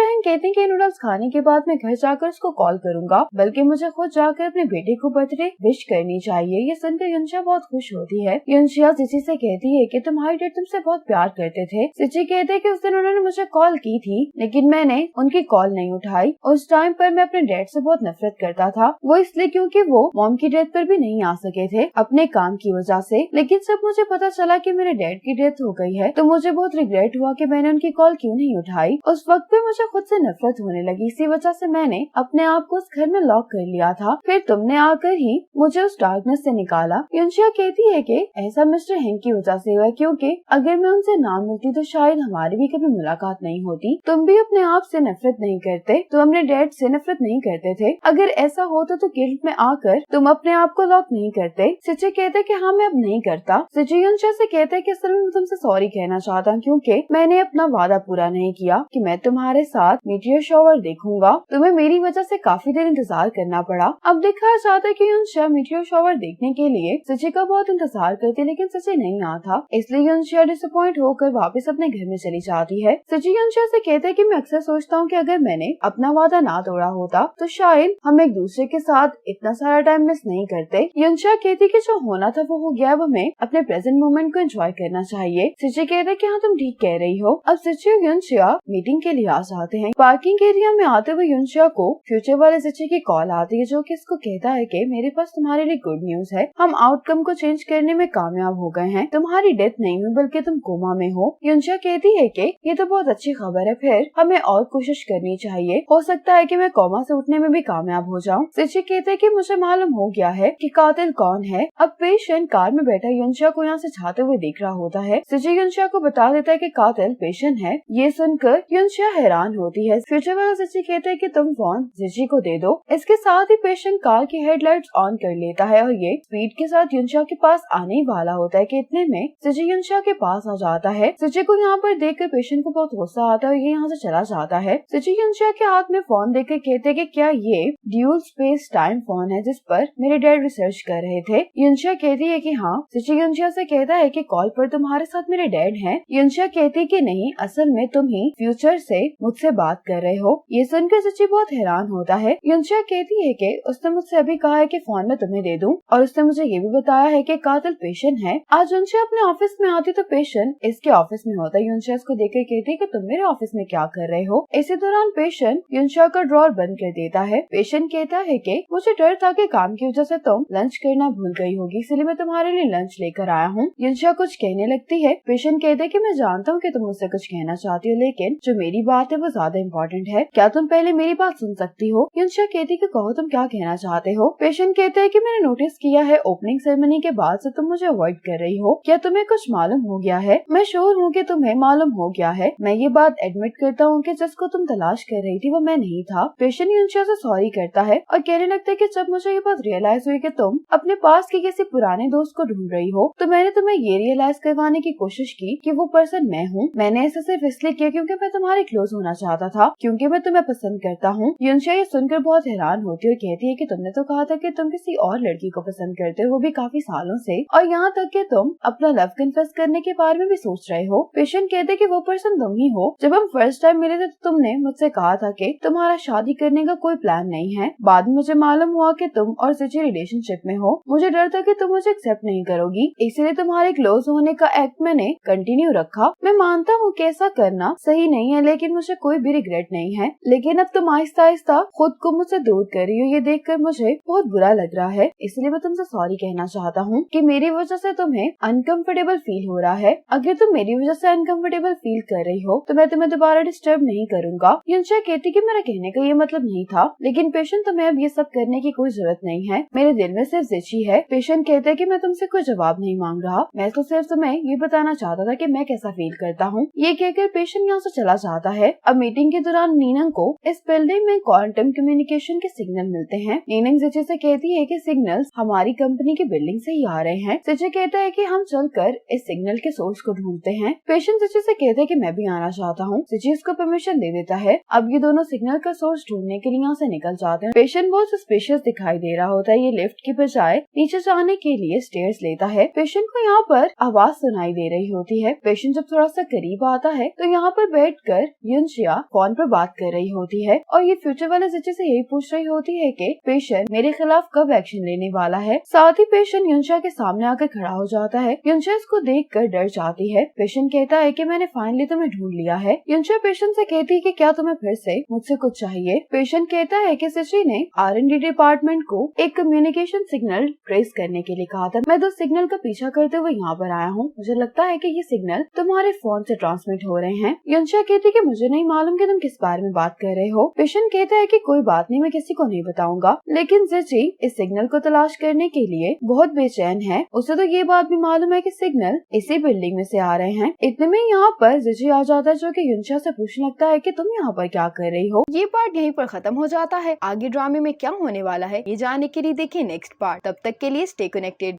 हेंग कहते हैं कि नूडल्स खाने के बाद मैं घर जाकर उसको कॉल करूंगा, बल्कि मुझे खुद जाकर अपने बेटे को बर्थडे विश करनी चाहिए। ये सुनकर युनशिया बहुत खुश होती है। युनशिया सिची से कहती है कि तुम्हारे डैड तुमसे बहुत प्यार करते थे। सिची कहते हैं कि उस दिन उन्होंने मुझे कॉल की थी, लेकिन मैंने उनकी कॉल नहीं उठाई। उस टाइम पर मैं अपने डैड से बहुत नफरत करता था, वो इसलिए क्योंकि वो मॉम की डेथ पर भी नहीं आ सके थे अपने काम की वजह से। लेकिन जब मुझे पता चला कि मेरे डैड की डेथ हो गई है तो मुझे बहुत रिग्रेट हुआ कि मैंने उनकी कॉल क्यों नहीं उठाई। उस वक्त पे मुझे खुद से नफरत होने लगी, इसी वजह से मैंने अपने आप को उस घर में लॉक कर लिया था। फिर तुमने आकर ही मुझे उस डार्कनेस से निकाला। युनशिया कहती है कि ऐसा मिस्टर हेंग की वजह से हुआ है, क्योंकि अगर मैं उनसे ना मिलती तो शायद हमारी भी कभी मुलाकात नहीं होती। तुम भी अपने आप से नफरत नहीं करते, तुम अपने डैड से नफरत नहीं करते थे। अगर ऐसा होता तो गिल्ट में आकर तुम अपने आप को लॉक नहीं करते। सिची कहते कि हाँ मैं अब नहीं करता। सिची युनशिया से कहते हैं कि असल में तुमसे सॉरी कहना चाहता हूँ, क्योंकि मैंने अपना वादा पूरा नहीं किया कि मैं तुम्हारे साथ मीटियोर शॉवर देखूंगा। तुम्हें मेरी वजह से काफी देर इंतजार करना पड़ा। अब देखा जाता है कि युनशिया मीटियोर शॉवर देखने के लिए सिची का बहुत इंतजार करती है, लेकिन सिची नहीं आता, इसलिए युनशिया डिसअपॉइंट होकर वापस अपने घर में चली जाती है। सिची युनशिया से कहते हैं कि मैं अक्सर सोचता हूँ कि अगर मैंने अपना वादा ना तोड़ा होता तो शायद हम एक दूसरे के साथ इतना सारा टाइम मिस नहीं करते। युनशिया कहती कि जो होना था वो हो गया, अब हमें अपने प्रेजेंट मोमेंट को एंजॉय करना चाहिए। सिची कहते हैं कि हाँ तुम ठीक कह रही हो। अब सिची और युनशिया मीटिंग के लिए आ जाते हैं। पार्किंग एरिया में आते हुए युनशिया को फ्यूचर वाले सिची की कॉल आती है, जो कि इसको कहता है कि मेरे पास तुम्हारे लिए गुड न्यूज है, हम आउटकम को चेंज करने में कामयाब हो गए हैं, तुम्हारी डेथ नहीं हुई बल्कि तुम कोमा में हो। युनशिया कहती है कि ये तो बहुत अच्छी खबर है, फिर हमें और कोशिश करनी चाहिए, हो सकता है कि मैं कोमा से उठने में भी कामयाब हो जाऊं। सिची कहते हैं कि मुझे मालूम हो गया है कि कातिल कौन है। अब पेशेंट कार में बैठा युनशिया को यहाँ से जाते हुए देख रहा होता है। सिची युनशिया को बता देता है कि कातिल पेशेंट है। ये सुनकर युनशिया हैरान होती है। फ्यूचर वाला सिची कहते हैं कि तुम फोन सिची को दे दो। इसके साथ ही पेशेंट कार की हेडलाइट्स ऑन कर लेता है और ये स्पीड के साथ युनशिया के पास आने वाला होता है कि इतने में सिची युनशिया के पास आ जाता है। सिची को यहाँ पर देखकर पेशेंट को बहुत गुस्सा आता है और ये यहाँ से चला जाता है। सिची युनशिया के हाथ में फोन देकर कहते हैं कि क्या ये ड्यूल स्पेस टाइम फोन है जिस पर मेरे डैड रिसर्च कर रहे थे। युनशिया कहती है कि हाँ। सिची युनशिया से कहता है कि कॉल पर तुम्हारे साथ मेरे डैड हैं। युनशिया कहती है कि नहीं, असल में तुम ही फ्यूचर से मुझसे बात कर रहे हो। ये सुनकर सिची बहुत हैरान होता है। युनशिया कहती है कि उसने मुझसे अभी कहा है कि फोन मैं तुम्हें दे दूं और उसने मुझे ये भी बताया है कि कातिल पेशेंट है। आज युनशिया अपने ऑफिस में आती तो पेशेंट इसके ऑफिस में होता है। युनशिया इसको देखकर कहती है कि तुम मेरे ऑफिस में क्या कर रहे हो। इसी दौरान पेशेंट युनशिया का ड्रॉर बंद कर देता है। पेशेंट कहता है कि मुझे डर था कि काम की वजह से तुम लंच करना भूल गई होगी, इसलिए मैं तुम्हारे लिए लंच लेकर आया हूँ। युनशिया कुछ कहने लगती है। पेशेंट कहते हैं कि मैं जानता हूँ कि तुम मुझसे कुछ कहना चाहती हो, लेकिन जो मेरी बात है वो ज्यादा इम्पोर्टेंट है, क्या तुम पहले मेरी बात सुन सकती हो। युनशिया कहती है कि कहो तुम क्या कहना चाहते हो। पेशेंट कहते हैं कि मैंने नोटिस किया है ओपनिंग सेरेमनी के बाद से तुम मुझे अवॉइड कर रही हो, क्या तुम्हें कुछ मालूम हो गया है। मैं श्योर हूँ कि तुम्हें मालूम हो गया है। मैं ये बात एडमिट करता हूँ कि जिसको तुम तलाश कर रही थी वो मैं नहीं था। पेशेंट युनशिया से सॉरी करता है और कहने लगता है कि जब मुझे ये बात रियलाइज हुई कि तुम अपने पास के किसी पुराने दोस्त को ढूंढ रही हो तो मैंने तुम्हें ये रियलाइज करवाने की कोशिश की कि वो पर्सन मैं हूँ। मैंने ऐसा सिर्फ इसलिए किया क्योंकि मैं तुम्हारे क्लोज होना चाहता था, क्योंकि मैं तुम्हें पसंद करता हूँ। युनशिया ये सुनकर बहुत हैरान होती है और कहती है कि तुमने तो कहा था कि तुम किसी और लड़की को पसंद करते हो, वो भी काफी सालों से, और यहाँ तक कि तुम अपना लव कन्फेस करने के बारे में भी सोच रहे हो। पेशेंट कहते कि वो पर्सन तुम ही हो। जब हम फर्स्ट टाइम मिले थे तो तुमने मुझसे कहा था कि तुम्हारा शादी करने का कोई प्लान नहीं है। बाद में मुझे मालूम हुआ कि तुम और सिची रिलेशनशिप में हो। मुझे डर था कि तुम मुझे एक्सेप्ट नहीं करोगी, इसलिए तुम्हारे क्लोज होने का एक्ट मैंने कंटिन्यू रखा। मैं मानता हूँ कि ऐसा करना सही नहीं है, लेकिन मुझे कोई भी रिग्रेट नहीं है। लेकिन अब तुम आहिस्ता आहिस्ता खुद को मुझसे दूर कर रही हो, ये देखकर मुझे बहुत बुरा लग रहा है, इसलिए मैं तुमसे सॉरी कहना चाहता हूँ कि मेरी वजह से तुम्हें अनकंफर्टेबल फील हो रहा है। अगर तुम मेरी वजह से अनकंफर्टेबल फील कर रही हो तो मैं तुम्हें दोबारा डिस्टर्ब नहीं करूंगा। युनशिया कहती कि मेरा कहने का ये मतलब नहीं था, लेकिन पेशेंट तुम्हें अब ये सब करने की कोई जरूरत नहीं है, मेरे दिल में सिर्फ जिची है। पेशेंट कहते हैं कि मैं तुमसे कोई जवाब नहीं मांग रहा, मैं तो सिर्फ तुम्हें ये बताना चाहता था कि मैं कैसा फील करता हूँ। ये कहकर पेशेंट यहाँ से चला जाता है। अब मीटिंग के दौरान नीनंग को इस बिल्डिंग में क्वांटम कम्युनिकेशन के सिग्नल मिलते हैं। नीनंग जिची से कहती है कि सिग्नल्स हमारी कंपनी की बिल्डिंग से ही आ रहे हैं। जिची कहता है कि हम चल कर इस सिग्नल के सोर्स को ढूंढते हैं। पेशेंट जिची से कहते हैं कि मैं भी आना चाहता हूँ। जिची इसको परमिशन दे देता है। अब ये दोनों सिग्नल का सोर्स ढूंढने के लिए यहाँ से निकल जाते हैं। पेशेंट बहुत सस्पिशियस दिखाई दे रहा होता है। ये लिफ्ट की बजाय नीचे जाने के लिए स्टेयर्स लेता है। पेशेंट को यहाँ पर आवाज सुनाई दे रही होती है। पेशेंट जब थोड़ा सा करीब आता है तो यहाँ पर बैठकर युनशिया फोन पर बात कर रही होती है और ये फ्यूचर वाले जिची से यही पूछ रही होती है कि पेशेंट मेरे खिलाफ कब एक्शन लेने वाला है। साथ ही पेशेंट युनशिया के सामने आकर खड़ा हो जाता है। युनशिया इसको देखकर डर जाती है। पेशेंट कहता है कि मैंने फाइनली तुम्हें ढूंढ लिया है। युनशिया पेशेंट से कहती है कि क्या तुम्हें फिर से मुझसे कुछ चाहिए। पेशेंट कहता है कि सिची ने R&D डिपार्टमेंट को एक कम्युनिकेशन सिग्नल ट्रेस करने के लिए कहा था। मैं 2 सिग्नल का पीछा करते हुए यहाँ पर आया हूँ। मुझे लगता है कि ये सिग्नल तुम्हारे फोन से ट्रांसमिट हो रहे हैं। युनशिया कहती है कि मुझे नहीं मालूम कि तुम किस बारे में बात कर रहे हो। पेशेंट कहता है कि कोई बात नहीं, मैं किसी को नहीं बताऊंगा। लेकिन जिची इस सिग्नल को तलाश करने के लिए बहुत बेचैन है। उसे तो ये बात भी मालूम है कि सिग्नल इसी बिल्डिंग में से आ रहे हैं। इतने में यहाँ पर जिची आ जाता है जो कि युनशिया से पूछने लगता है कि तुम यहाँ पर क्या कर रही हो। ये पार्ट यहीं पर खत्म हो जाता है। आगे ड्रामे में क्या होने वाला है ये जानने के लिए देखिए नेक्स्ट पार्ट। तब तक के लिए स्टे कनेक्टेड।